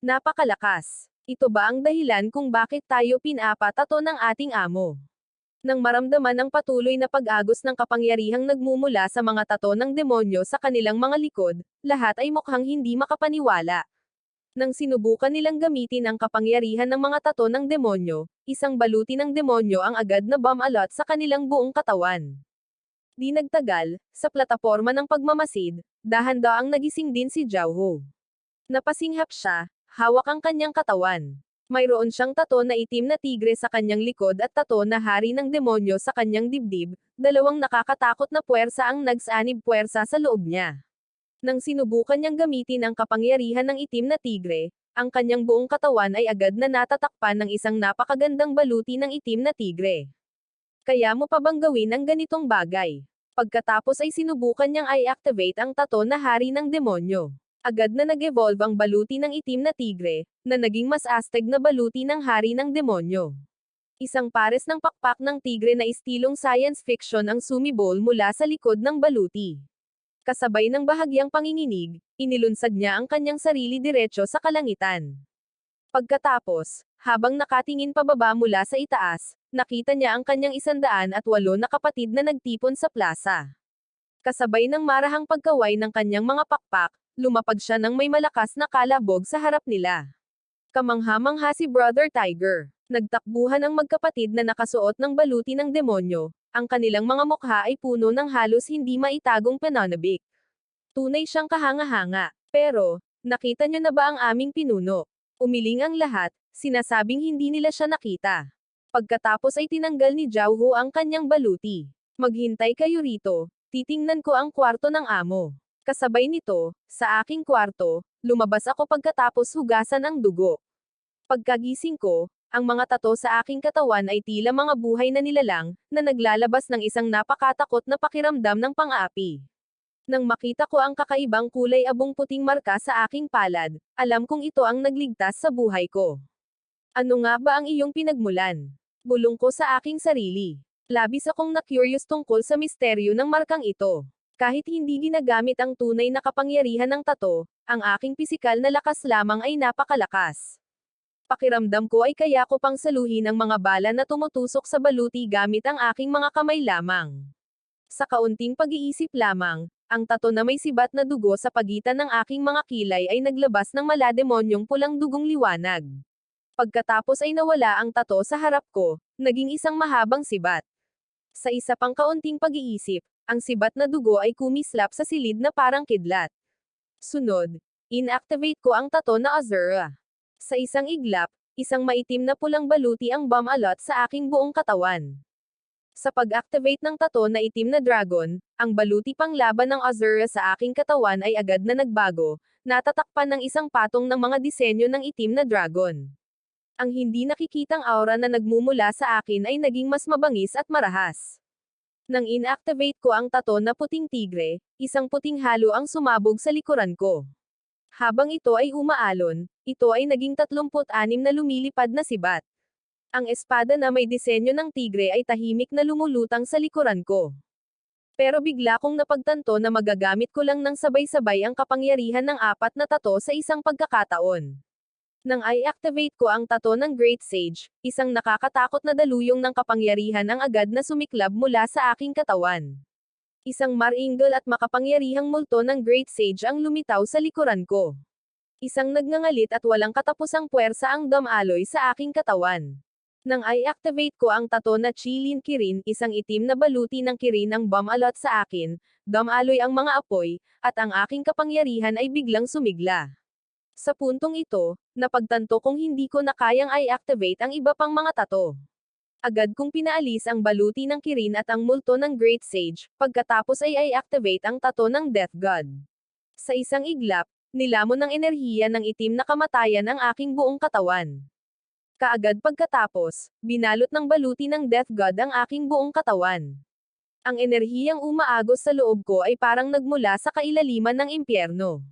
Napakalakas. Ito ba ang dahilan kung bakit tayo pinapatato ng ating amo? Nang maramdaman ang patuloy na pag-agos ng kapangyarihang nagmumula sa mga tato ng demonyo sa kanilang mga likod, lahat ay mukhang hindi makapaniwala. Nang sinubukan nilang gamitin ang kapangyarihan ng mga tato ng demonyo, isang baluti ng demonyo ang agad na bumalot sa kanilang buong katawan. Di nagtagal, sa plataporma ng pagmamasid, dahan-daang nagising din si Jiao. Napasinghap siya, hawak ang kanyang katawan. Mayroon siyang tato na itim na tigre sa kanyang likod at tato na hari ng demonyo sa kanyang dibdib, dalawang nakakatakot na puwersa ang nagsanib puwersa sa loob niya. Nang sinubukan niyang gamitin ang kapangyarihan ng itim na tigre, ang kanyang buong katawan ay agad na natatakpan ng isang napakagandang baluti ng itim na tigre. Kaya mo pa bang gawin ang ganitong bagay? Pagkatapos ay sinubukan niyang i-activate ang tato na hari ng demonyo. Agad na nag-evolve ang baluti ng itim na tigre, na naging mas astig na baluti ng hari ng demonyo. Isang pares ng pakpak ng tigre na istilong science fiction ang sumibol mula sa likod ng baluti. Kasabay ng bahagyang panginginig, inilunsad niya ang kanyang sarili diretso sa kalangitan. Pagkatapos, habang nakatingin pababa mula sa itaas, nakita niya ang kanyang 108 na kapatid na nagtipon sa plaza. Kasabay ng marahang pagkaway ng kanyang mga pakpak, lumapag siya ng may malakas na kalabog sa harap nila. Kamangha-mangha si Brother Tiger. Nagtakbuhan ang magkapatid na nakasuot ng baluti ng demonyo. Ang kanilang mga mukha ay puno ng halos hindi maitagong pananabik. Tunay siyang kahanga-hanga. Pero, nakita niyo na ba ang aming pinuno? Umiling ang lahat, sinasabing hindi nila siya nakita. Pagkatapos ay tinanggal ni Jiao ang kanyang baluti. Maghintay kayo rito, titingnan ko ang kwarto ng amo. Kasabay nito, sa aking kwarto, lumabas ako pagkatapos hugasan ang dugo. Pagkagising ko, ang mga tato sa aking katawan ay tila mga buhay na nilalang, na naglalabas ng isang napakatakot na pakiramdam ng pang-api. Nang makita ko ang kakaibang kulay abong puting marka sa aking palad, alam kong ito ang nagligtas sa buhay ko. Ano nga ba ang iyong pinagmulan? Bulong ko sa aking sarili. Labis akong na-curious tungkol sa misteryo ng markang ito. Kahit hindi ginagamit ang tunay na kapangyarihan ng tato, ang aking pisikal na lakas lamang ay napakalakas. Pakiramdam ko ay kaya ko pang saluhin ang mga bala na tumutusok sa baluti gamit ang aking mga kamay lamang. Sa kaunting pag-iisip lamang, ang tato na may sibat na dugo sa pagitan ng aking mga kilay ay naglabas ng malademonyong pulang dugong liwanag. Pagkatapos ay nawala ang tato sa harap ko, naging isang mahabang sibat. Sa isa pang kaunting pag-iisip, ang sibat na dugo ay kumislap sa silid na parang kidlat. Sunod, inactivate ko ang tato na Azura. Sa isang iglap, isang maitim na pulang baluti ang bumalot sa aking buong katawan. Sa pag-activate ng tato na itim na dragon, ang baluti pang laban ng Azura sa aking katawan ay agad na nagbago, natatakpan ng isang patong ng mga disenyo ng itim na dragon. Ang hindi nakikitang aura na nagmumula sa akin ay naging mas mabangis at marahas. Nang inactivate ko ang tato na puting tigre, isang puting halo ang sumabog sa likuran ko. Habang ito ay umaalon, ito ay naging 36 na lumilipad na sibat. Ang espada na may disenyo ng tigre ay tahimik na lumulutang sa likuran ko. Pero bigla kong napagtanto na magagamit ko lang ng sabay-sabay ang kapangyarihan ng 4 na tato sa isang pagkakataon. Nang i-activate ko ang tato ng Great Sage, isang nakakatakot na daluyong ng kapangyarihan ang agad na sumiklab mula sa aking katawan. Isang maringal at makapangyarihang multo ng Great Sage ang lumitaw sa likuran ko. Isang nagngangalit at walang katapusang puwersa ang damaloy sa aking katawan. Nang i-activate ko ang tato na Chilin Kirin, isang itim na baluti ng kirin ang bumalot sa akin, damaloy ang mga apoy, at ang aking kapangyarihan ay biglang sumigla. Sa puntong ito, napagtanto kong hindi ko na kayang i-activate ang iba pang mga tato. Agad kong pinaalis ang baluti ng kirin at ang multo ng Great Sage, pagkatapos ay i-activate ang tato ng Death God. Sa isang iglap, nilamon ng enerhiya ng itim na kamatayan ang aking buong katawan. Kaagad pagkatapos, binalot ng baluti ng Death God ang aking buong katawan. Ang enerhiyang umaagos sa loob ko ay parang nagmula sa kailaliman ng impyerno.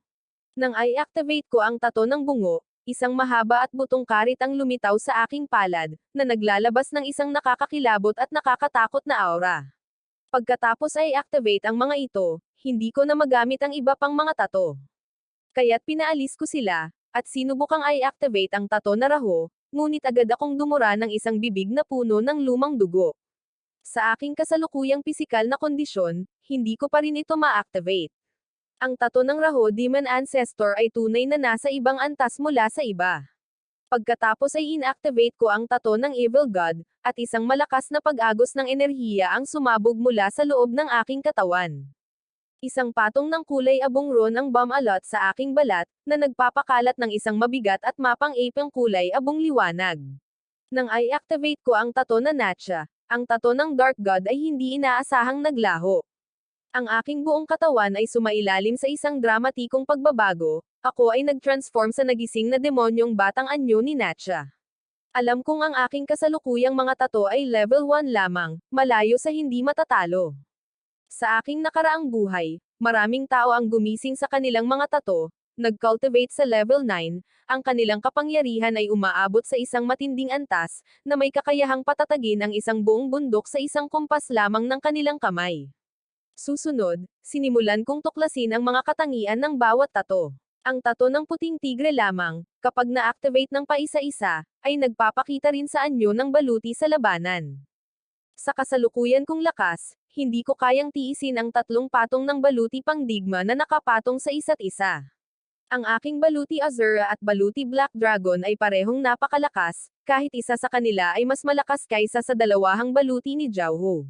Nang i-activate ko ang tato ng bungo, isang mahaba at butong karit ang lumitaw sa aking palad, na naglalabas ng isang nakakakilabot at nakakatakot na aura. Pagkatapos i-activate ang mga ito, hindi ko na magamit ang iba pang mga tato. Kaya't pinaalis ko sila, at sinubukang i-activate ang tato na raho, ngunit agad akong dumura ng isang bibig na puno ng lumang dugo. Sa aking kasalukuyang pisikal na kondisyon, hindi ko pa rin ito ma-activate. Ang tato ng Raho Demon Ancestor ay tunay na nasa ibang antas mula sa iba. Pagkatapos ay inactivate ko ang tato ng Evil God, at isang malakas na pag-agos ng enerhiya ang sumabog mula sa loob ng aking katawan. Isang patong ng kulay abong ron ang bumalot sa aking balat, na nagpapakalat ng isang mabigat at mapang-apeng kulay abong liwanag. Nang i-activate ko ang tato na Natcha, ang tato ng Dark God ay hindi inaasahang naglaho. Ang aking buong katawan ay sumailalim sa isang dramatikong pagbabago, ako ay nag-transform sa nagising na demonyong batang anyo ni Natcha. Alam kong ang aking kasalukuyang mga tato ay level 1 lamang, malayo sa hindi matatalo. Sa aking nakaraang buhay, maraming tao ang gumising sa kanilang mga tato, nag-cultivate sa level 9, ang kanilang kapangyarihan ay umaabot sa isang matinding antas, na may kakayahang patatagin ang isang buong bundok sa isang kumpas lamang ng kanilang kamay. Susunod, sinimulan kong tuklasin ang mga katangian ng bawat tato. Ang tato ng puting tigre lamang, kapag na-activate ng paisa-isa, ay nagpapakita rin sa anyo ng baluti sa labanan. Sa kasalukuyan kong lakas, hindi ko kayang tiisin ang tatlong patong ng baluti pangdigma na nakapatong sa isa't isa. Ang aking baluti Azura at baluti Black Dragon ay parehong napakalakas, kahit isa sa kanila ay mas malakas kaysa sa dalawahang baluti ni Jiaohu.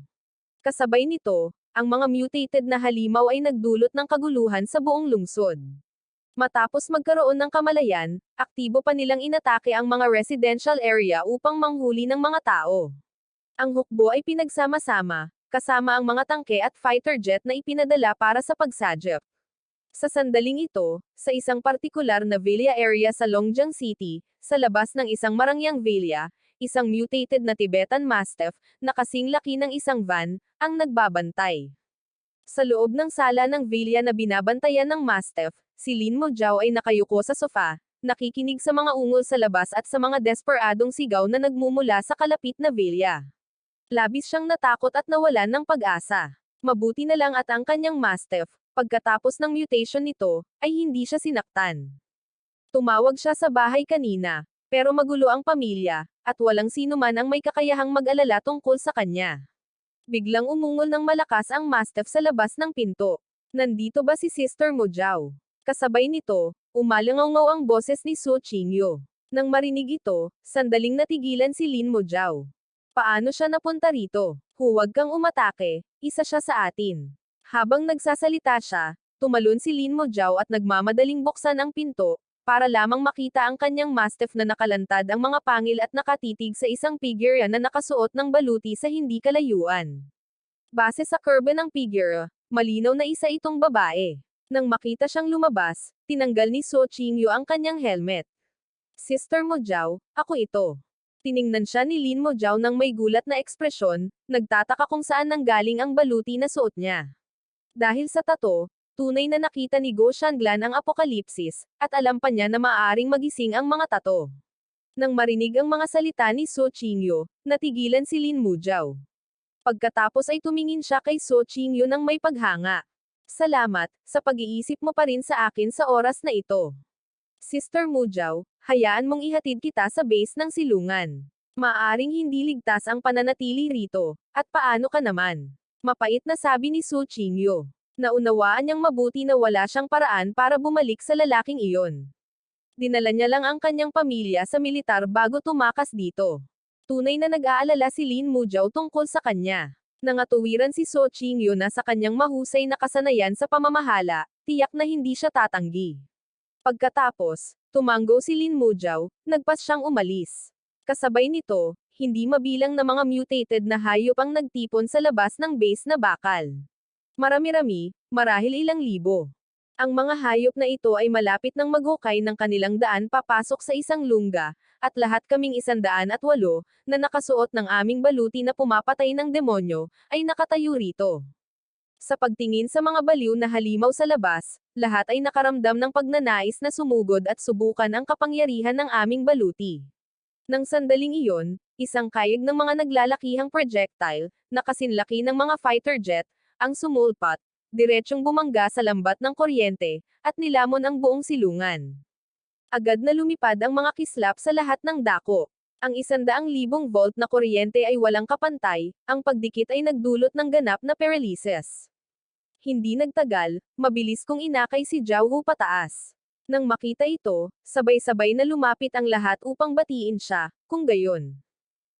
Kasabay nito, ang mga mutated na halimaw ay nagdulot ng kaguluhan sa buong lungsod. Matapos magkaroon ng kamalayan, aktibo pa nilang inatake ang mga residential area upang manghuli ng mga tao. Ang hukbo ay pinagsama-sama, kasama ang mga tangke at fighter jet na ipinadala para sa pagsadya. Sa sandaling ito, sa isang partikular na villa area sa Longjiang City, sa labas ng isang marangyang villa, isang mutated na Tibetan Mastiff, na kasing laki ng isang van, ang nagbabantay. Sa loob ng sala ng villa na binabantayan ng Mastiff, si Lin Mojiao ay nakayuko sa sofa, nakikinig sa mga ungol sa labas at sa mga desperadong sigaw na nagmumula sa kalapit na villa. Labis siyang natakot at nawalan ng pag-asa. Mabuti na lang at ang kanyang Mastiff, pagkatapos ng mutation nito, ay hindi siya sinaktan. Tumawag siya sa bahay kanina, pero magulo ang pamilya, at walang sino man ang may kakayahang mag-alala tungkol sa kanya. Biglang umungol ng malakas ang Mastiff sa labas ng pinto. Nandito ba si Sister Mojiao? Kasabay nito, umalangaw ang boses ni Su Qingyu. Nang marinig ito, sandaling natigilan si Lin Mojiao. Paano siya napunta rito? Huwag kang umatake, isa siya sa atin. Habang nagsasalita siya, tumalon si Lin Mojiao at nagmamadaling buksan ang pinto, para lamang makita ang kanyang Mastiff na nakalantad ang mga pangil at nakatitig sa isang figure na nakasuot ng baluti sa hindi kalayuan. Base sa kurba ng figure, malinaw na isa itong babae. Nang makita siyang lumabas, tinanggal ni So Qingyu ang kanyang helmet. Sister Mojiao, ako ito. Tiningnan siya ni Lin Mojiao nang may gulat na ekspresyon, nagtataka kung saan nanggaling ang baluti na suot niya. Dahil sa tato, tunay na nakita ni Go Shangglan ang apokalipsis, at alam pa niya na maaaring magising ang mga tato. Nang marinig ang mga salita ni So Qingyu, natigilan si Lin Mojiao. Pagkatapos ay tumingin siya kay So Qingyu nang may paghanga. Salamat, sa pag-iisip mo pa rin sa akin sa oras na ito. Sister Mojiao, hayaan mong ihatid kita sa base ng silungan. Maaring hindi ligtas ang pananatili rito, at paano ka naman? Mapait na sabi ni Su Qingyu. Naunawaan niyang mabuti na wala siyang paraan para bumalik sa lalaking iyon. Dinala niya lang ang kanyang pamilya sa militar bago tumakas dito. Tunay na nag-aalala si Lin Mojiao tungkol sa kanya. Nangatuwiran si So Qingyu na sa kanyang mahusay na kasanayan sa pamamahala, tiyak na hindi siya tatanggi. Pagkatapos, tumanggo si Lin Mojiao, nagpas siyang umalis. Kasabay nito, hindi mabilang na mga mutated na hayop ang nagtipon sa labas ng base na bakal. Marami-rami, marahil ilang libo. Ang mga hayop na ito ay malapit nang maghukay ng kanilang daan papasok sa isang lungga, at lahat kaming 108 na nakasuot ng aming baluti na pumapatay ng demonyo, ay nakatayo rito. Sa pagtingin sa mga baliw na halimaw sa labas, lahat ay nakaramdam ng pagnanais na sumugod at subukan ang kapangyarihan ng aming baluti. Nang sandaling iyon, isang kayig ng mga naglalakihang projectile, na kasinlaki ng mga fighter jet, ang sumulpat, diretsyong bumangga sa lambat ng kuryente, at nilamon ang buong silungan. Agad na lumipad ang mga kislap sa lahat ng dako. Ang 100,000 volt na kuryente ay walang kapantay, ang pagdikit ay nagdulot ng ganap na paralysis. Hindi nagtagal, mabilis kong inakay si Zhao Hu pataas. Nang makita ito, sabay-sabay na lumapit ang lahat upang batiin siya, kung gayon.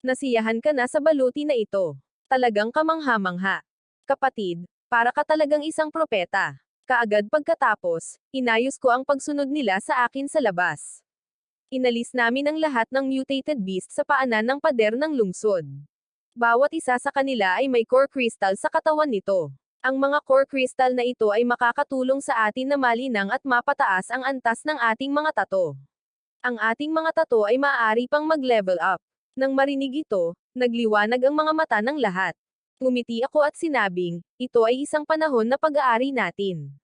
Nasiyahan ka na sa baluti na ito. Talagang kamangha-mangha. Kapatid, para ka talagang isang propeta. Kaagad pagkatapos, inayos ko ang pagsunod nila sa akin sa labas. Inalis namin ang lahat ng mutated beast sa paanan ng pader ng lungsod. Bawat isa sa kanila ay may core crystal sa katawan nito. Ang mga core crystal na ito ay makakatulong sa atin na malinang at mapataas ang antas ng ating mga tato. Ang ating mga tato ay maaari pang mag-level up. Nang marinig ito, nagliwanag ang mga mata ng lahat. Ngumiti ako at sinabing, ito ay isang panahon na pag-aari natin.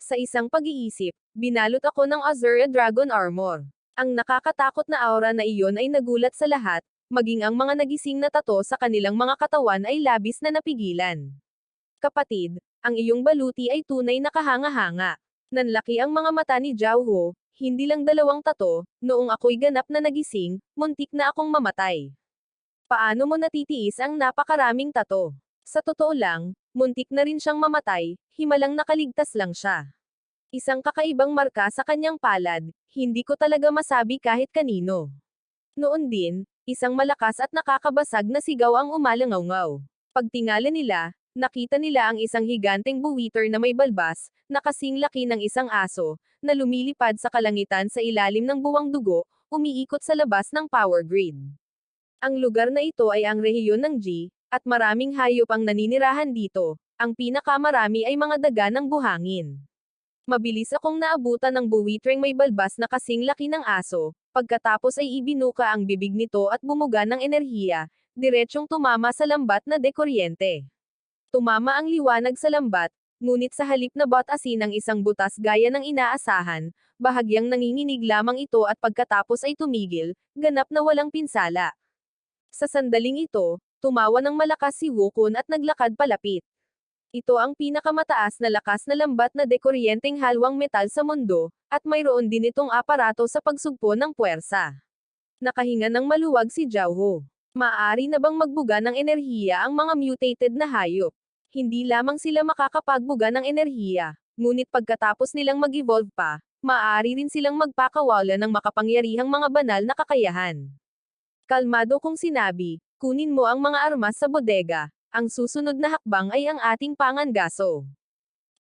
Sa isang pag-iisip, binalot ako ng Azure Dragon Armor. Ang nakakatakot na aura na iyon ay nagulat sa lahat, maging ang mga nagising na tato sa kanilang mga katawan ay labis na napigilan. Kapatid, ang iyong baluti ay tunay na kahanga-hanga. Nanlaki ang mga mata ni Zhao Hu, hindi lang 2 tato, noong ako'y ganap na nagising, muntik na akong mamatay. Paano mo natitiis ang napakaraming tato? Sa totoo lang, muntik na rin siyang mamatay, himalang nakaligtas lang siya. Isang kakaibang marka sa kanyang palad, hindi ko talaga masabi kahit kanino. Noon din, isang malakas at nakakabasag na sigaw ang umalangaw-ngaw. Pagtingala nila, nakita nila ang isang higanteng buwitter na may balbas, na kasing laki ng isang aso, na lumilipad sa kalangitan sa ilalim ng buwang dugo, umiikot sa labas ng power grid. Ang lugar na ito ay ang rehiyon ng G, at maraming hayop ang naninirahan dito, ang pinakamarami ay mga daga ng buhangin. Mabilis akong naabutan ng buwitreng may balbas na kasing laki ng aso, pagkatapos ay ibinuka ang bibig nito at bumuga ng enerhiya, diretsyong tumama sa lambat na dekuryente. Tumama ang liwanag sa lambat, ngunit sa halip na batasin ng isang butas gaya ng inaasahan, bahagyang nanginginig lamang ito at pagkatapos ay tumigil, ganap na walang pinsala. Sa sandaling ito, tumawa ng malakas si Wukun at naglakad palapit. Ito ang pinakamataas na lakas na lambat na dekuryenteng halwang metal sa mundo, at mayroon din itong aparato sa pagsugpo ng puwersa. Nakahinga ng maluwag si Zhao Hu. Maaari na bang magbuga ng enerhiya ang mga mutated na hayop? Hindi lamang sila makakapagbuga ng enerhiya, ngunit pagkatapos nilang mag-evolve pa, maaari rin silang magpakawala ng makapangyarihang mga banal na kakayahan. Kalmado kong sinabi, kunin mo ang mga armas sa bodega. Ang susunod na hakbang ay ang ating pangangaso.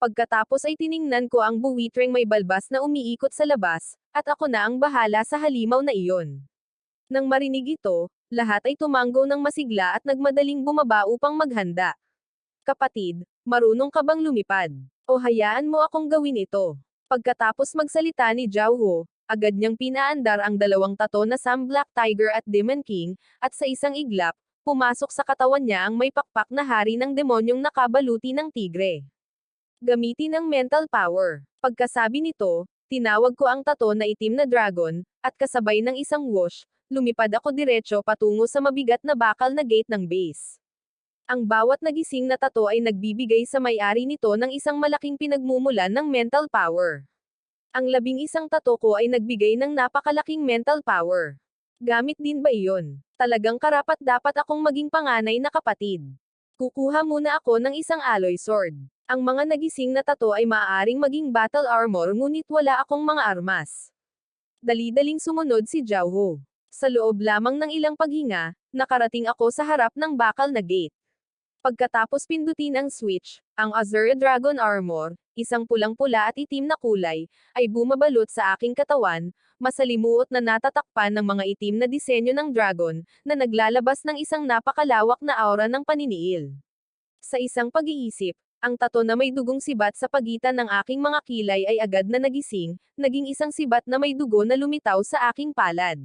Pagkatapos ay tiningnan ko ang buwitreng may balbas na umiikot sa labas, at ako na ang bahala sa halimaw na iyon. Nang marinig ito, lahat ay tumanggo ng masigla at nagmadaling bumaba upang maghanda. Kapatid, marunong ka bang lumipad? O hayaan mo akong gawin ito? Pagkatapos magsalita ni Zhao Hu, agad niyang pinaandar ang 2 tato na Sam Black Tiger at Demon King, at sa isang iglap, pumasok sa katawan niya ang may pakpak na hari ng demonyong nakabaluti ng tigre. Gamitin ang mental power. Pagkasabi nito, tinawag ko ang tato na itim na dragon, at kasabay ng isang whoosh, lumipad ako diretsyo patungo sa mabigat na bakal na gate ng base. Ang bawat nagising na tato ay nagbibigay sa may-ari nito ng isang malaking pinagmumulan ng mental power. Ang 11 tato ko ay nagbigay ng napakalaking mental power. Gamit din ba iyon? Talagang karapat-dapat akong maging panganay na kapatid. Kukuha muna ako ng isang alloy sword. Ang mga nagising na tato ay maaaring maging battle armor ngunit wala akong mga armas. Dali-daling sumunod si Zhao Hu. Sa loob lamang ng ilang paghinga, nakarating ako sa harap ng bakal na gate. Pagkatapos pindutin ang switch, ang Azure Dragon Armor, isang pulang-pula at itim na kulay, ay bumabalot sa aking katawan, masalimuot na natatakpan ng mga itim na disenyo ng dragon, na naglalabas ng isang napakalawak na aura ng paniniil. Sa isang pag-iisip, ang tato na may dugong sibat sa pagitan ng aking mga kilay ay agad na nagising, naging isang sibat na may dugo na lumitaw sa aking palad.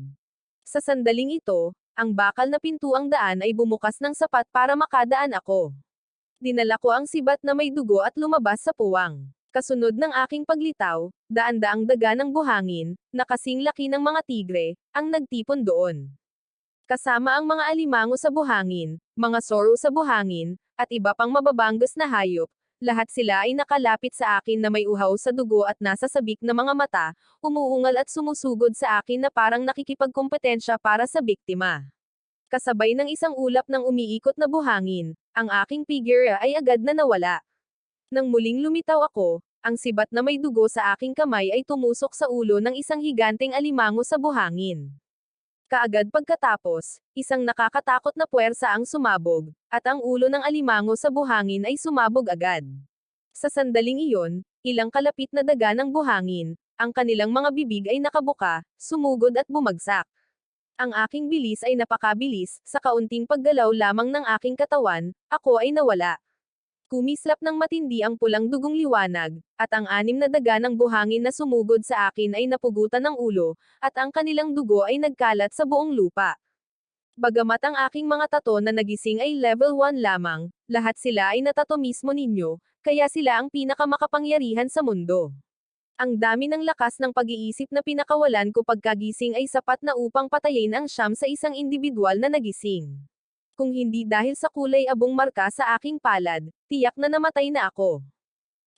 Sa sandaling ito, ang bakal na pintuang daan ay bumukas ng sapat para makadaan ako. Dinala ko ang sibat na may dugo at lumabas sa puwang. Kasunod ng aking paglitaw, daan-daang daga ng buhangin, na kasing laki ng mga tigre, ang nagtipon doon. Kasama ang mga alimango sa buhangin, mga soro sa buhangin, at iba pang mababanggas na hayop, Lahat sila ay nakalapit sa akin na may uhaw sa dugo at nasa sabik na mga mata, umuungal at sumusugod sa akin na parang nakikipagkompetensya para sa biktima. Kasabay ng isang ulap ng umiikot na buhangin, ang aking figure ay agad na nawala. Nang muling lumitaw ako, ang sibat na may dugo sa aking kamay ay tumusok sa ulo ng isang higanteng alimango sa buhangin. Kaagad pagkatapos, isang nakakatakot na puwersa ang sumabog, at ang ulo ng alimango sa buhangin ay sumabog agad. Sa sandaling iyon, ilang kalapit na daga ng buhangin, ang kanilang mga bibig ay nakabuka, sumugod at bumagsak. Ang aking bilis ay napakabilis, sa kaunting paggalaw lamang ng aking katawan, ako ay nawala. Kumislap ng matindi ang pulang dugong liwanag, at ang 6 na daga ng buhangin na sumugod sa akin ay napugutan ng ulo, at ang kanilang dugo ay nagkalat sa buong lupa. Bagamat ang aking mga tato na nagising ay level 1 lamang, lahat sila ay natato mismo ninyo, kaya sila ang pinakamakapangyarihan sa mundo. Ang dami ng lakas ng pag-iisip na pinakawalan ko pagkagising ay sapat na upang patayin ang siyam sa isang individual na nagising. Kung hindi dahil sa kulay abong marka sa aking palad, tiyak na namatay na ako.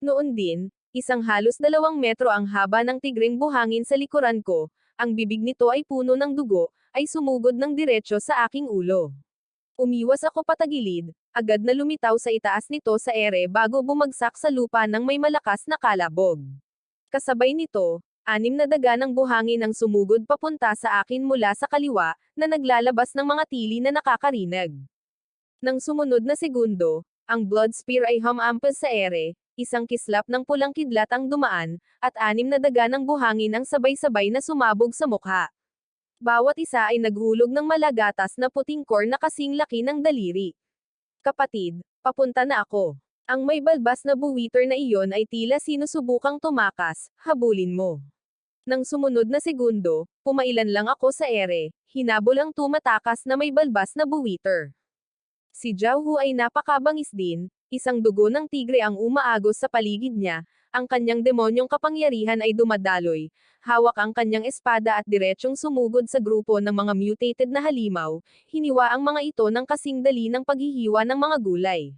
Noon din, isang halos 2 metro ang haba ng tigreng buhangin sa likuran ko, ang bibig nito ay puno ng dugo, ay sumugod ng diretsyo sa aking ulo. Umiwas ako patagilid, agad na lumitaw sa itaas nito sa ere bago bumagsak sa lupa ng may malakas na kalabog. Kasabay nito, 6 na daga ng buhangin ang sumugod papunta sa akin mula sa kaliwa, na naglalabas ng mga tili na nakakarinag. Nang sumunod na segundo, ang blood spear ay humampas sa ere, isang kislap ng pulang kidlat ang dumaan, at 6 na daga ng buhangin ang sabay-sabay na sumabog sa mukha. Bawat isa ay naghulog ng malagatas na puting core na kasing laki ng daliri. Kapatid, papunta na ako. Ang may balbas na buwitter na iyon ay tila sinusubukang tumakas, habulin mo. Nang sumunod na segundo, pumailan lang ako sa ere, hinabol ang tumatakas na may balbas na buwitter. Si Zhao Hu ay napakabangis din, isang dugo ng tigre ang umaagos sa paligid niya, ang kanyang demonyong kapangyarihan ay dumadaloy, hawak ang kanyang espada at diretsyong sumugod sa grupo ng mga mutated na halimaw, hiniwa ang mga ito ng kasing dali ng paghihiwa ng mga gulay.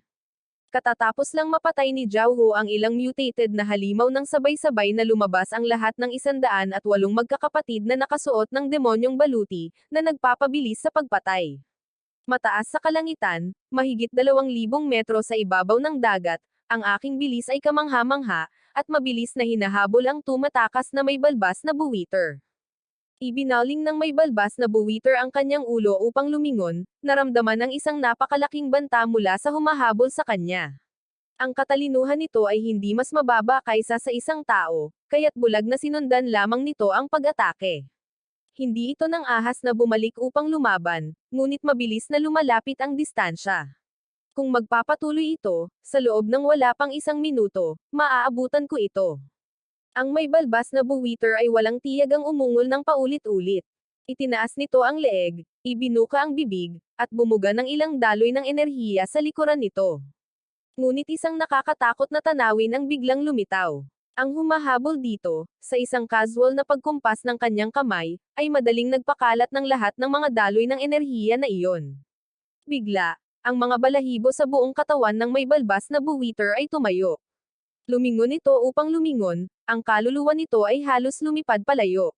Katatapos lang mapatay ni Zhao Hu ang ilang mutated na halimaw nang sabay-sabay na lumabas ang lahat ng 108 magkakapatid na nakasuot ng demonyong baluti, na nagpapabilis sa pagpatay. Mataas sa kalangitan, mahigit 2,000 metro sa ibabaw ng dagat, ang aking bilis ay kamangha-mangha, at mabilis na hinahabol ang tumatakas na may balbas na buwitter. Ibinaling ng may balbas na buwitter ang kanyang ulo upang lumingon, naramdaman ng isang napakalaking banta mula sa humahabol sa kanya. Ang katalinuhan nito ay hindi mas mababa kaysa sa isang tao, kaya't bulag na sinundan lamang nito ang pag-atake. Hindi ito ng ahas na bumalik upang lumaban, ngunit mabilis na lumalapit ang distansya. Kung magpapatuloy ito, sa loob ng wala pang 1 minuto, maaabutan ko ito. Ang may balbas na buwitter ay walang tiyag ang umungol ng paulit-ulit. Itinaas nito ang leeg, ibinuka ang bibig, at bumuga ng ilang daloy ng enerhiya sa likuran nito. Ngunit isang nakakatakot na tanawin ang biglang lumitaw. Ang humahabol dito, sa isang casual na pagkumpas ng kanyang kamay, ay madaling nagpakalat ng lahat ng mga daloy ng enerhiya na iyon. Bigla, ang mga balahibo sa buong katawan ng may balbas na buwitter ay tumayo. Lumingon ito upang lumingon, ang kaluluwa nito ay halos lumipad palayo.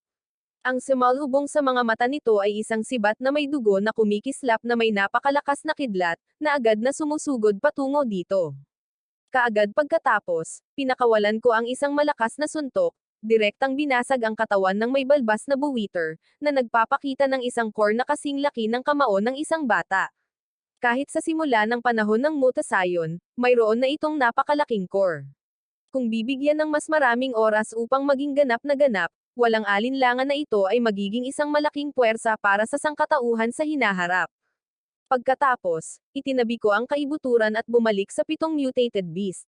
Ang simalhubong sa mga mata nito ay isang sibat na may dugo na kumikislap na may napakalakas na kidlat, na agad na sumusugod patungo dito. Kaagad pagkatapos, pinakawalan ko ang isang malakas na suntok, direktang binasag ang katawan ng may balbas na buwitter, na nagpapakita ng isang core na kasing laki ng kamao ng isang bata. Kahit sa simula ng panahon ng Mutasayon, mayroon na itong napakalaking core. Kung bibigyan ng mas maraming oras upang maging ganap na ganap, walang alinlangan na ito ay magiging isang malaking puwersa para sa sangkatauhan sa hinaharap. Pagkatapos, itinabi ko ang kaibuturan at bumalik sa 7 mutated beast.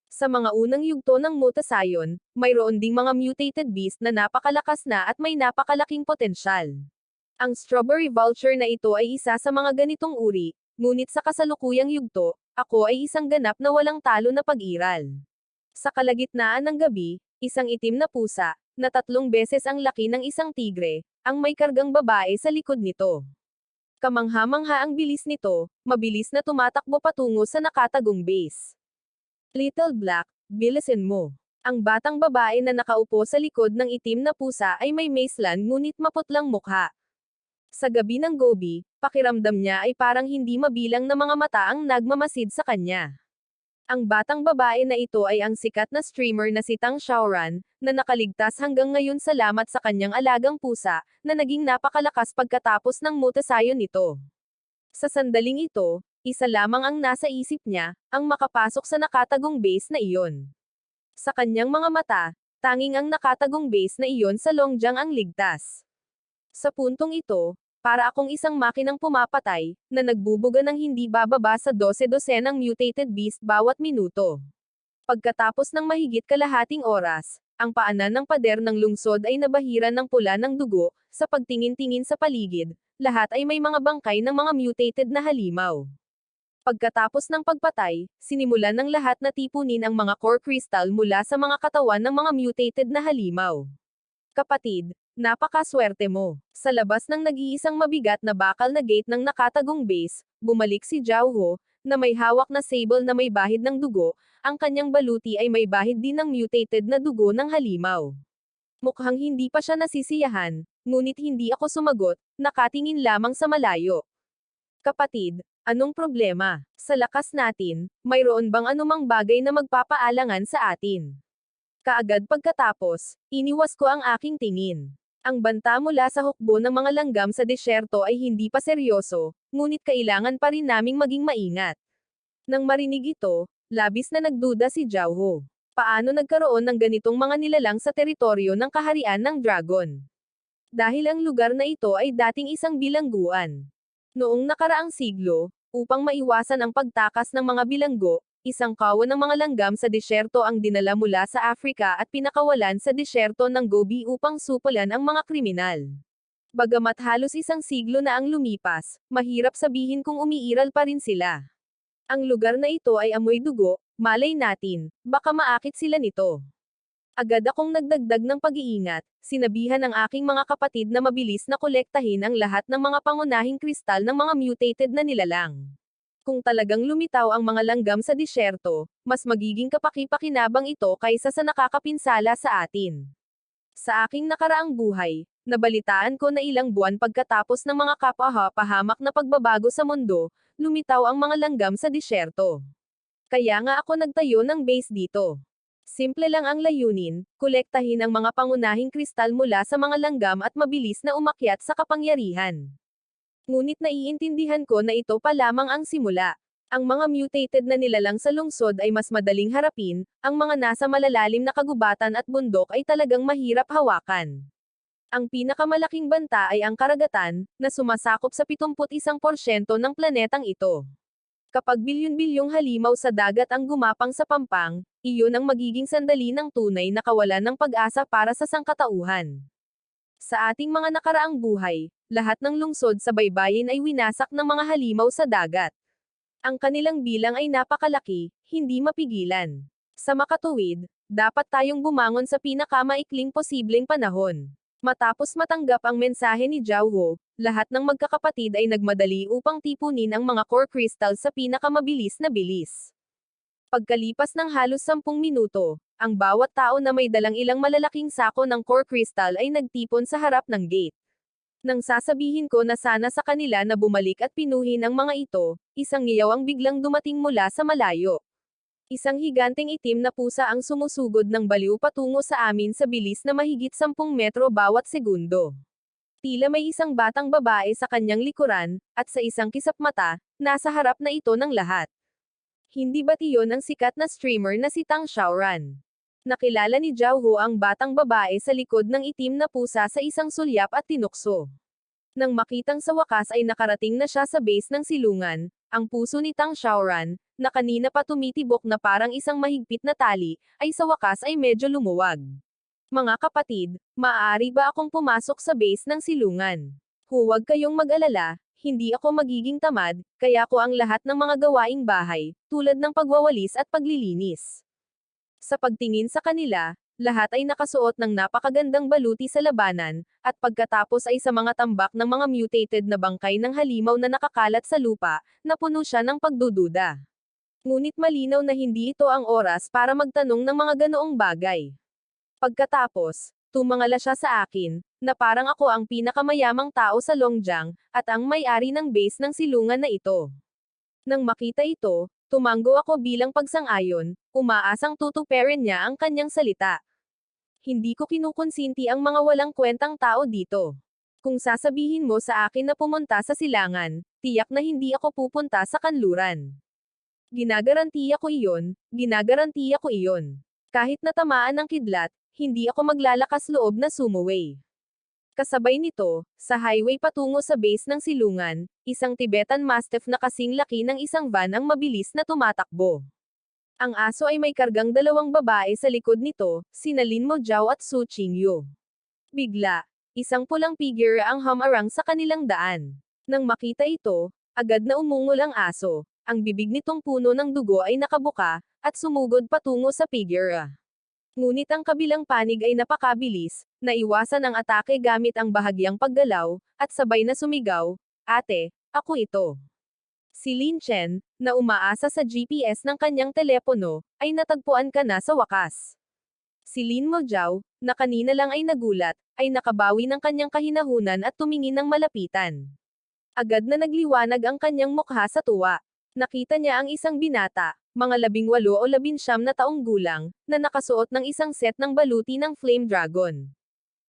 Sa mga unang yugto ng Mutasayon, mayroon ding mga mutated beast na napakalakas na at may napakalaking potensyal. Ang strawberry vulture na ito ay isa sa mga ganitong uri, ngunit sa kasalukuyang yugto, ako ay isang ganap na walang talo na pag-iral. Sa kalagitnaan ng gabi, isang itim na pusa, na 3 beses ang laki ng isang tigre, ang may kargang babae sa likod nito. Kamangha-mangha ang bilis nito, mabilis na tumatakbo patungo sa nakatagong base. Little Black, bilisin mo. Ang batang babae na nakaupo sa likod ng itim na pusa ay may macelan ngunit maputlang mukha. Sa gabi ng Gobi, pakiramdam niya ay parang hindi mabilang na mga mata ang nagmamasid sa kanya. Ang batang babae na ito ay ang sikat na streamer na si Tang Xiaoran, na nakaligtas hanggang ngayon salamat sa kanyang alagang pusa, na naging napakalakas pagkatapos ng mutasayon nito. Sa sandaling ito, isa lamang ang nasa isip niya, ang makapasok sa nakatagong base na iyon. Sa kanyang mga mata, tanging ang nakatagong base na iyon sa Longjiang ang ligtas. Sa puntong ito, para akong isang makinang pumapatay, na nagbubuga ng hindi bababa sa 12-dosenang mutated beast bawat minuto. Pagkatapos ng mahigit kalahating oras, ang paanan ng pader ng lungsod ay nabahiran ng pula ng dugo, sa pagtingin-tingin sa paligid, lahat ay may mga bangkay ng mga mutated na halimaw. Pagkatapos ng pagpatay, sinimulan ng lahat na tipunin ang mga core crystal mula sa mga katawan ng mga mutated na halimaw. Kapatid, napakaswerte mo. Sa labas ng nag-iisang mabigat na bakal na gate ng nakatagong base, bumalik si Zhao Ho, na may hawak na sable na may bahid ng dugo, ang kanyang baluti ay may bahid din ng mutated na dugo ng halimaw. Mukhang hindi pa siya nasisiyahan, ngunit hindi ako sumagot, nakatingin lamang sa malayo. Kapatid, anong problema? Sa lakas natin, mayroon bang anumang bagay na magpapaalangan sa atin? Kaagad pagkatapos, iniwas ko ang aking tingin. Ang banta mula sa hukbo ng mga langgam sa disyerto ay hindi pa seryoso, ngunit kailangan pa rin naming maging maingat. Nang marinig ito, labis na nagduda si Zhao Ho. Paano nagkaroon ng ganitong mga nilalang sa teritoryo ng kaharian ng dragon? Dahil ang lugar na ito ay dating isang bilangguan. Noong nakaraang siglo, upang maiwasan ang pagtakas ng mga bilanggo, isang kawan ng mga langgam sa disyerto ang dinala mula sa Afrika at pinakawalan sa disyerto ng Gobi upang supulan ang mga kriminal. Bagamat halos isang siglo na ang lumipas, mahirap sabihin kung umiiral pa rin sila. Ang lugar na ito ay amoy dugo, malay natin, baka maakit sila nito. Agad akong nagdagdag ng pag-iingat, sinabihan ng aking mga kapatid na mabilis na kolektahin ang lahat ng mga pangunahing kristal ng mga mutated na nilalang. Kung talagang lumitaw ang mga langgam sa disyerto, mas magiging kapaki-pakinabang ito kaysa sa nakakapinsala sa atin. Sa aking nakaraang buhay, nabalitaan ko na ilang buwan pagkatapos ng mga kapahamak na pagbabago sa mundo, lumitaw ang mga langgam sa disyerto. Kaya nga ako nagtayo ng base dito. Simple lang ang layunin, kolektahin ang mga pangunahing kristal mula sa mga langgam at mabilis na umakyat sa kapangyarihan. Ngunit naiintindihan ko na ito pa lamang ang simula. Ang mga mutated na nilalang sa lungsod ay mas madaling harapin, ang mga nasa malalalim na kagubatan at bundok ay talagang mahirap hawakan. Ang pinakamalaking banta ay ang karagatan, na sumasakop sa 71% ng planetang ito. Kapag bilyon-bilyong halimaw sa dagat ang gumapang sa pampang, iyon ang magiging sandali ng tunay na kawalan ng pag-asa para sa sangkatauhan. Sa ating mga nakaraang buhay, lahat ng lungsod sa baybayin ay winasak ng mga halimaw sa dagat. Ang kanilang bilang ay napakalaki, hindi mapigilan. Sa makatuwid, dapat tayong bumangon sa pinakamaikling posibleng panahon. Matapos matanggap ang mensahe ni Zhao Ho, lahat ng magkakapatid ay nagmadali upang tipunin ang mga core crystal sa pinakamabilis na bilis. Pagkalipas ng halos 10 minuto, ang bawat tao na may dalang ilang malalaking sako ng core crystal ay nagtipon sa harap ng gate. Nang sasabihin ko na sana sa kanila na bumalik at pinuhin ang mga ito, isang ngiyaw ang biglang dumating mula sa malayo. Isang higanteng itim na pusa ang sumusugod ng baliw patungo sa amin sa bilis na mahigit 10 metro bawat segundo. Tila may isang batang babae sa kanyang likuran, at sa isang kisap mata, nasa harap na ito ng lahat. Hindi ba't iyon ang sikat na streamer na si Tang Xiaoran? Nakilala ni Zhao Ho ang batang babae sa likod ng itim na pusa sa isang sulyap at tinukso. Nang makitang sa wakas ay nakarating na siya sa base ng silungan, ang puso ni Tang Xiaoran, na kanina pa tumitibok na parang isang mahigpit na tali, ay sa wakas ay medyo lumuwag. Mga kapatid, maaari ba akong pumasok sa base ng silungan? Huwag kayong mag-alala, hindi ako magiging tamad, kaya ko ang lahat ng mga gawaing bahay, tulad ng pagwawalis at paglilinis. Sa pagtingin sa kanila, lahat ay nakasuot ng napakagandang baluti sa labanan, at pagkatapos ay sa mga tambak ng mga mutated na bangkay ng halimaw na nakakalat sa lupa, napuno siya ng pagdududa. Ngunit malinaw na hindi ito ang oras para magtanong ng mga ganoong bagay. Pagkatapos, tumangala siya sa akin, na parang ako ang pinakamayamang tao sa Longjiang, at ang may-ari ng base ng silungan na ito. Nang makita ito, tumanggo ako bilang pagsang-ayon, umaasang tutuperin niya ang kanyang salita. Hindi ko kinukonsinti ang mga walang kwentang tao dito. Kung sasabihin mo sa akin na pumunta sa silangan, tiyak na hindi ako pupunta sa kanluran. Ginagarantiya ko iyon, ginagarantiya ko iyon. Kahit natamaan ng kidlat, hindi ako maglalakas loob na sumuway. Kasabay nito, sa highway patungo sa base ng silungan, isang Tibetan Mastiff na kasing laki ng isang van ang mabilis na tumatakbo. Ang aso ay may kargang dalawang babae sa likod nito, sina Lin Mo Jiao at Su Qingyu. Bigla, isang pulang figure ang humarang sa kanilang daan. Nang makita ito, agad na umungol ang aso, ang bibig nitong puno ng dugo ay nakabuka, at sumugod patungo sa figure. Ngunit ang kabilang panig ay napakabilis, naiwasan ang atake gamit ang bahagyang paggalaw, at sabay na sumigaw, "Ate, ako ito." Si Lin Chen, na umaasa sa GPS ng kanyang telepono, ay natagpuan ka na sa wakas. Si Lin Mo Jiao, na kanina lang ay nagulat, ay nakabawi ng kanyang kahinahunan at tumingin ng malapitan. Agad na nagliwanag ang kanyang mukha sa tuwa. Nakita niya ang isang binata, mga 18 o 19 na taong gulang, na nakasuot ng isang set ng baluti ng Flame Dragon.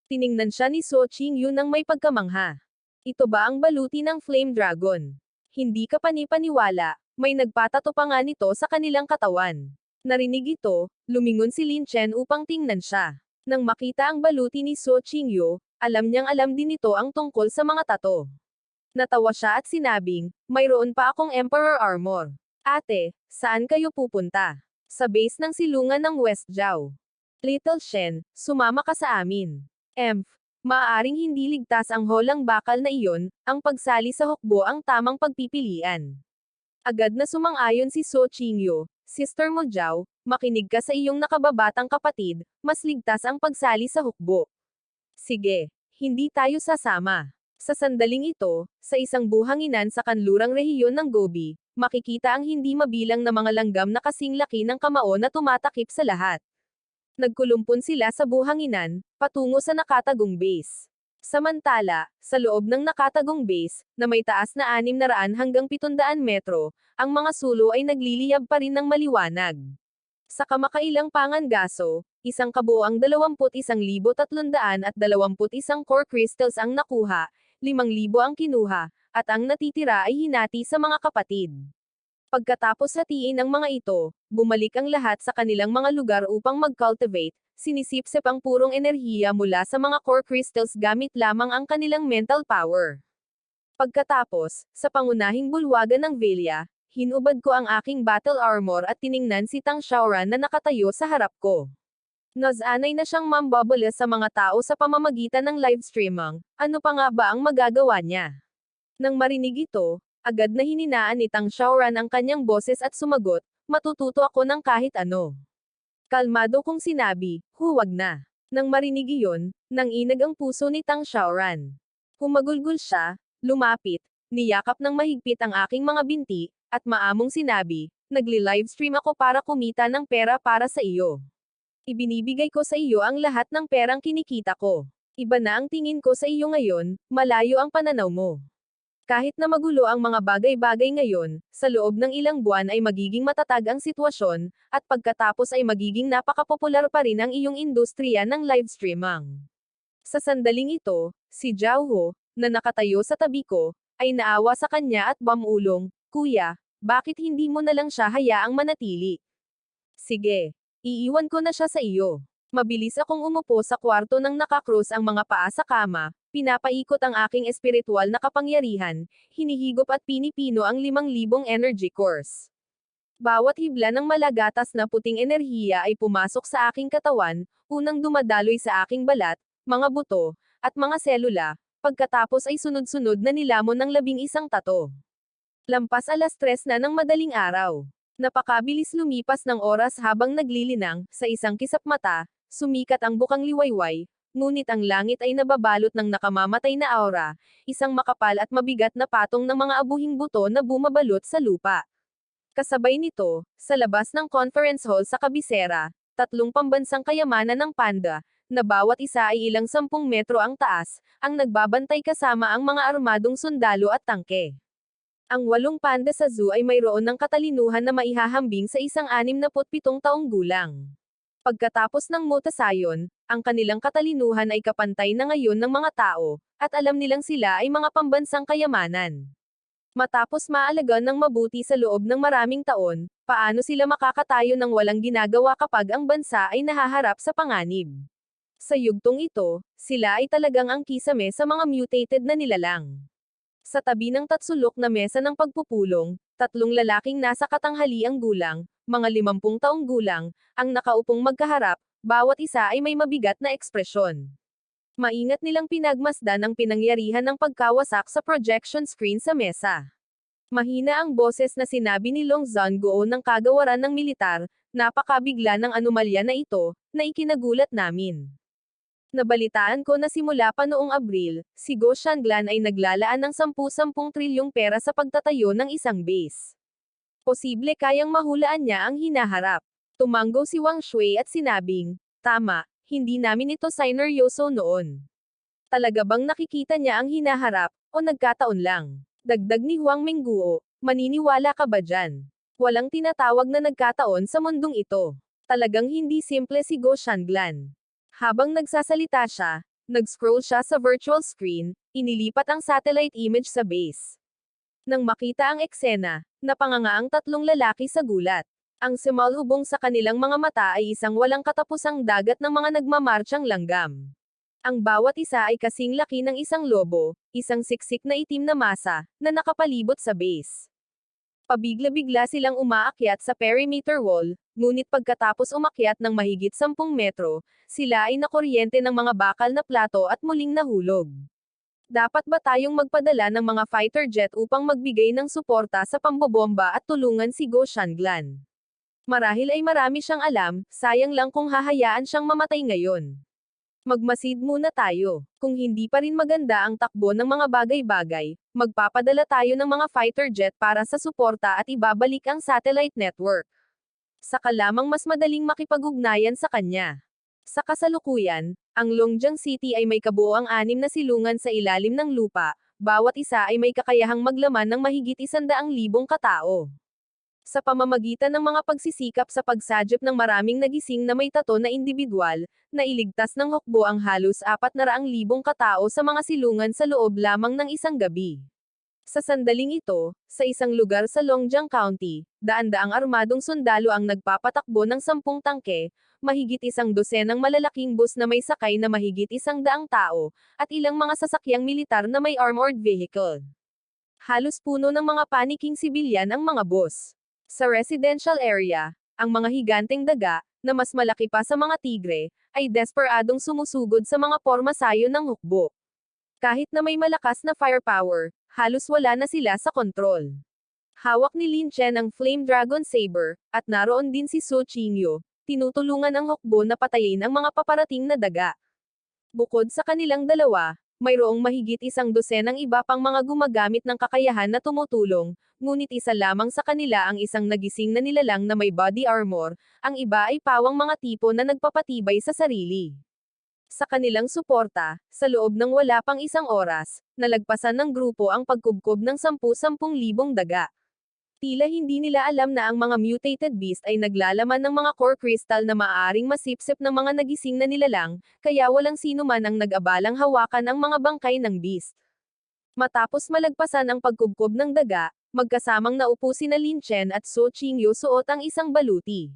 Tiningnan siya ni So Qingyu nang may pagkamangha. Ito ba ang baluti ng Flame Dragon? Hindi ka panipaniwala, may nagpatato pa nga nito sa kanilang katawan. Narinig ito, lumingon si Lin Chen upang tingnan siya. Nang makita ang baluti ni So Qingyu, alam niyang alam din ito ang tungkol sa mga tato. Natawa siya at sinabing, "Mayroon pa akong Emperor Armor. Ate, saan kayo pupunta?" "Sa base ng silungan ng West Jiao." "Little Shen, sumama ka sa amin." Maaaring hindi ligtas ang holang bakal na iyon, ang pagsali sa hukbo ang tamang pagpipilian." Agad na sumang-ayon si So Qingyu, "Sister Mo Jiao, makinig ka sa iyong nakababatang kapatid, mas ligtas ang pagsali sa hukbo." "Sige, hindi tayo sasama." Sa sandaling ito, sa isang buhanginan sa kanlurang rehiyon ng Gobi, makikita ang hindi mabilang na mga langgam na kasing laki ng kamao na tumatakip sa lahat. Nagkulumpon sila sa buhanginan, patungo sa nakatagong base. Samantala, sa loob ng nakatagong base, na may taas na 600 hanggang 700 metro, ang mga sulo ay nagliliyab pa rin ng maliwanag. Sa kamakailang pangangaso, isang kabuoang 21,321 core crystals ang nakuha, 5,000 ang kinuha, at ang natitira ay hinati sa mga kapatid. Pagkatapos hatiin ang mga ito, bumalik ang lahat sa kanilang mga lugar upang mag-cultivate, sinisipsip ang purong enerhiya mula sa mga core crystals gamit lamang ang kanilang mental power. Pagkatapos, sa pangunahing bulwagan ng Velia, hinubad ko ang aking battle armor at tiningnan si Tang Xiaoran na nakatayo sa harap ko. Nasanay na siyang mambabala sa mga tao sa pamamagitan ng live streaming, ano pa nga ba ang magagawa niya? Nang marinig ito, agad na hininaan ni Tang Xiaoran ang kanyang boses at sumagot, "Matututo ako ng kahit ano." Kalmado kong sinabi, "Huwag na." Nang marinig iyon, nanginag ang puso ni Tang Xiaoran. Humagulgol siya, lumapit, niyakap ng mahigpit ang aking mga binti, at maamong sinabi, "Nagli-livestream ako para kumita ng pera para sa iyo. Ibinibigay ko sa iyo ang lahat ng perang kinikita ko. Iba na ang tingin ko sa iyo ngayon, malayo ang pananaw mo." Kahit na magulo ang mga bagay-bagay ngayon, sa loob ng ilang buwan ay magiging matatag ang sitwasyon, at pagkatapos ay magiging napakapopular pa rin ang iyong industriya ng live streaming. Sa sandaling ito, si Jiao Ho, na nakatayo sa tabi ko, ay naawa sa kanya at bumulong, "Kuya, bakit hindi mo na lang siya hayaang manatili? Sige, iiwan ko na siya sa iyo." Mabilis akong umupo sa kwarto nang nakakrus ang mga paa sa kama, pinapaikot ang aking espiritual na kapangyarihan, hinihigop at pinipino ang 5,000 energy cores. Bawat hibla ng malagatas na puting enerhiya ay pumasok sa aking katawan, unang dumadaloy sa aking balat, mga buto, at mga selula, pagkatapos ay sunod-sunod na nilamon ng 11 tato. Lampas 3:00 na ng madaling araw. Napakabilis lumipas ng oras habang naglilinang, sa isang kisap mata, sumikat ang bukang liwayway, ngunit ang langit ay nababalot ng nakamamatay na aura, isang makapal at mabigat na patong ng mga abuhing buto na bumabalot sa lupa. Kasabay nito, sa labas ng conference hall sa kabisera, 3 pambansang kayamanan ng panda, na bawat isa ay ilang 10 metro ang taas, ang nagbabantay kasama ang mga armadong sundalo at tangke. Ang 8 panda sa zoo ay mayroon ng katalinuhan na maihahambing sa isang 67 taong gulang. Pagkatapos ng mutasayon, ang kanilang katalinuhan ay kapantay na ngayon ng mga tao, at alam nilang sila ay mga pambansang kayamanan. Matapos maalagaan ng mabuti sa loob ng maraming taon, paano sila makakatayo ng walang ginagawa kapag ang bansa ay nahaharap sa panganib? Sa yugtong ito, sila ay talagang ang kisame sa mga mutated na nilalang. Sa tabi ng tatsulok na mesa ng pagpupulong, 3 lalaking nasa katanghaliang gulang, mga 50 taong gulang, ang nakaupong magkaharap, bawat isa ay may mabigat na ekspresyon. Maingat nilang pinagmasdan ang pinangyarihan ng pagkawasak sa projection screen sa mesa. Mahina ang boses na sinabi ni Long Zhangguo ng kagawaran ng militar, napakabigla ng anomalya na ito, na ikinagulat namin. Nabalitaan ko na simula pa noong Abril, si Guo Shanglan ay naglalaan ng 10 trilyong pera sa pagtatayo ng isang base. Posible kayang mahulaan niya ang hinaharap. Tumanggo si Wang Shui at sinabing, tama, hindi namin ito sineryoso noon. Talaga bang nakikita niya ang hinaharap, o nagkataon lang? Dagdag ni Huang Mengguo, maniniwala ka ba dyan? Walang tinatawag na nagkataon sa mundong ito. Talagang hindi simple si Guo Shanglan. Habang nagsasalita siya, nag-scroll siya sa virtual screen, inilipat ang satellite image sa base. Nang makita ang eksena, napanganga ang 3 lalaki sa gulat. Ang simalhubong sa kanilang mga mata ay isang walang katapusang dagat ng mga nagmamartsang langgam. Ang bawat isa ay kasing laki ng isang lobo, isang siksik na itim na masa, na nakapalibot sa base. Pabigla-bigla silang umaakyat sa perimeter wall, ngunit pagkatapos umakyat ng mahigit 10 metro, sila ay nakuryente ng mga bakal na plato at muling nahulog. Dapat ba tayong magpadala ng mga fighter jet upang magbigay ng suporta sa pambobomba at tulungan si Guo Shanglan? Marahil ay marami siyang alam, sayang lang kung hahayaan siyang mamatay ngayon. Magmasid muna tayo. Kung hindi pa rin maganda ang takbo ng mga bagay-bagay, magpapadala tayo ng mga fighter jet para sa suporta at ibabalik ang satellite network. Saka lamang mas madaling makipag-ugnayan sa kanya. Sa kasalukuyan, ang Longjiang City ay may kabuoang 6 na silungan sa ilalim ng lupa, bawat isa ay may kakayahang maglaman ng mahigit 100,000 katao. Sa pamamagitan ng mga pagsisikap sa pagsadya ng maraming nagising na may tato na individual, nailigtas ng hukbo ang halos 400,000 katao sa mga silungan sa loob lamang ng isang gabi. Sa sandaling ito, sa isang lugar sa Longjiang County, daan-daang armadong sundalo ang nagpapatakbo ng 10 tangke, mahigit 12 malalaking bus na may sakay na mahigit 100 tao, at ilang mga sasakyang militar na may armored vehicle. Halos puno ng mga paniking sibilyan ang mga bus. Sa residential area, ang mga higanteng daga, na mas malaki pa sa mga tigre, ay desperadong sumusugod sa mga pormasayo ng hukbo. Kahit na may malakas na firepower, halos wala na sila sa kontrol. Hawak ni Lin Chen ang Flame Dragon Saber, at naroon din si Su Qingyu, tinutulungan ang hukbo na patayin ang mga paparating na daga. Bukod sa kanilang dalawa, mayroong mahigit 12 iba pang mga gumagamit ng kakayahan na tumutulong, ngunit isa lamang sa kanila ang isang nagising na nilalang na may body armor, ang iba ay pawang mga tipo na nagpapatibay sa sarili. Sa kanilang suporta, sa loob ng wala pang isang oras, nalagpasan ng grupo ang pagkubkob ng 10,000 daga. Tila hindi nila alam na ang mga mutated beast ay naglalaman ng mga core crystal na maaaring masipsip ng mga nagising na nilalang, kaya walang sino man ang nag-abalang hawakan ang mga bangkay ng beast. Matapos malagpasan ang pagkubkob ng daga, magkasamang naupo sina Lin Chen at Su Qingyu suot ang isang baluti.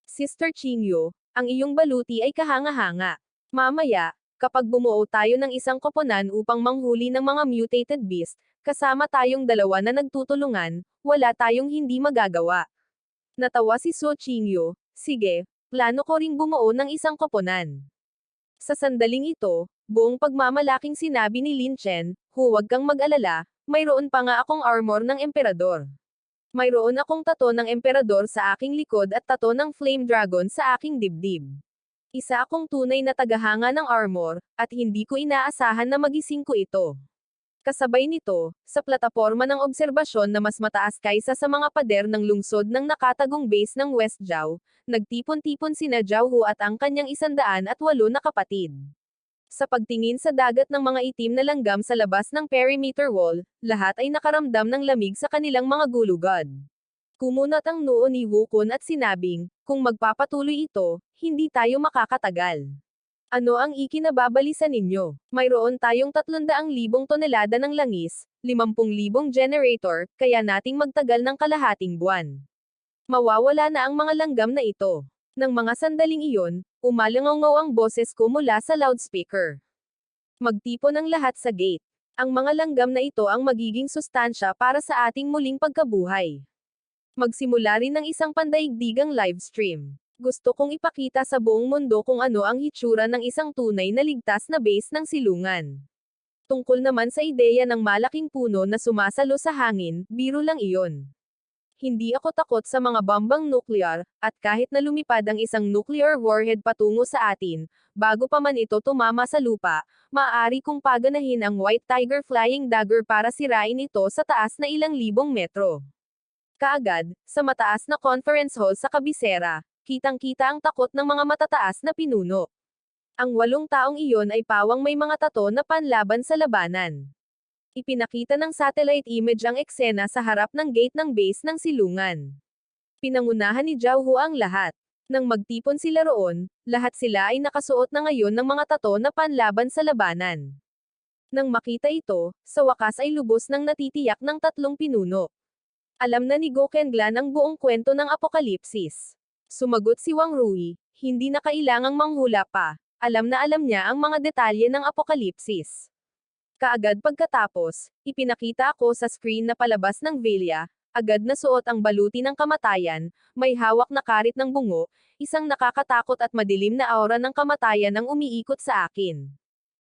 Sister Qingyu, ang iyong baluti ay kahanga-hanga. Mamaya, kapag bumuo tayo ng isang koponan upang manghuli ng mga mutated beast, kasama tayong dalawa na nagtutulungan, wala tayong hindi magagawa. Natawa si Su Qingyu, sige, plano ko ring bumuo ng isang koponan. Sa sandaling ito, buong pagmamalaking sinabi ni Lin Chen, huwag kang mag-alala, mayroon pa nga akong armor ng emperador. Mayroon akong tato ng emperador sa aking likod at tato ng flame dragon sa aking dibdib. Isa akong tunay na tagahanga ng armor, at hindi ko inaasahan na magising ko ito. Kasabay nito, sa plataporma ng obserbasyon na mas mataas kaysa sa mga pader ng lungsod ng nakatagong base ng West Jiao, nagtipon-tipon sina Jiao Hu at ang kanyang 108 na kapatid. Sa pagtingin sa dagat ng mga itim na langgam sa labas ng perimeter wall, lahat ay nakaramdam ng lamig sa kanilang mga gulugod. Kumunat ang noo ni Wukon at sinabing, kung magpapatuloy ito, hindi tayo makakatagal. Ano ang ikinababalisa ninyo? Mayroon tayong 300,000 tonelada ng langis, 50,000 generator, kaya nating magtagal ng kalahating buwan. Mawawala na ang mga langgam na ito. Nang mga sandaling iyon, umalangaw ang boses ko mula sa loudspeaker. Magtipon ang lahat sa gate. Ang mga langgam na ito ang magiging sustansya para sa ating muling pagkabuhay. Magsimula rin ng isang pandaigdigang live stream. Gusto kong ipakita sa buong mundo kung ano ang hitsura ng isang tunay na ligtas na base ng silungan. Tungkol naman sa ideya ng malaking puno na sumasalo sa hangin, biro lang iyon. Hindi ako takot sa mga bombang nuklear, at kahit na lumipad ang isang nuclear warhead patungo sa atin, bago pa man ito tumama sa lupa, maaari kong paganahin ang White Tiger Flying Dagger para sirain ito sa taas na ilang libong metro. Kaagad, sa mataas na conference hall sa kabisera, kitang-kita ang takot ng mga matataas na pinuno. Ang 8 taong iyon ay pawang may mga tato na panlaban sa labanan. Ipinakita ng satellite image ang eksena sa harap ng gate ng base ng silungan. Pinangunahan ni Jiao Hu ang lahat. Nang magtipon sila roon, lahat sila ay nakasuot na ngayon ng mga tato na panlaban sa labanan. Nang makita ito, sa wakas ay lubos ng natitiyak ng 3 pinuno. Alam na ni Gokenglan ang buong kwento ng apokalipsis. Sumagot si Wang Rui, hindi na kailangang manghula pa. Alam na alam niya ang mga detalye ng apokalipsis. Kaagad pagkatapos, ipinakita ako sa screen na palabas ng villa, agad na suot ang baluti ng kamatayan, may hawak na karit ng bungo, isang nakakatakot at madilim na aura ng kamatayan ang umiikot sa akin.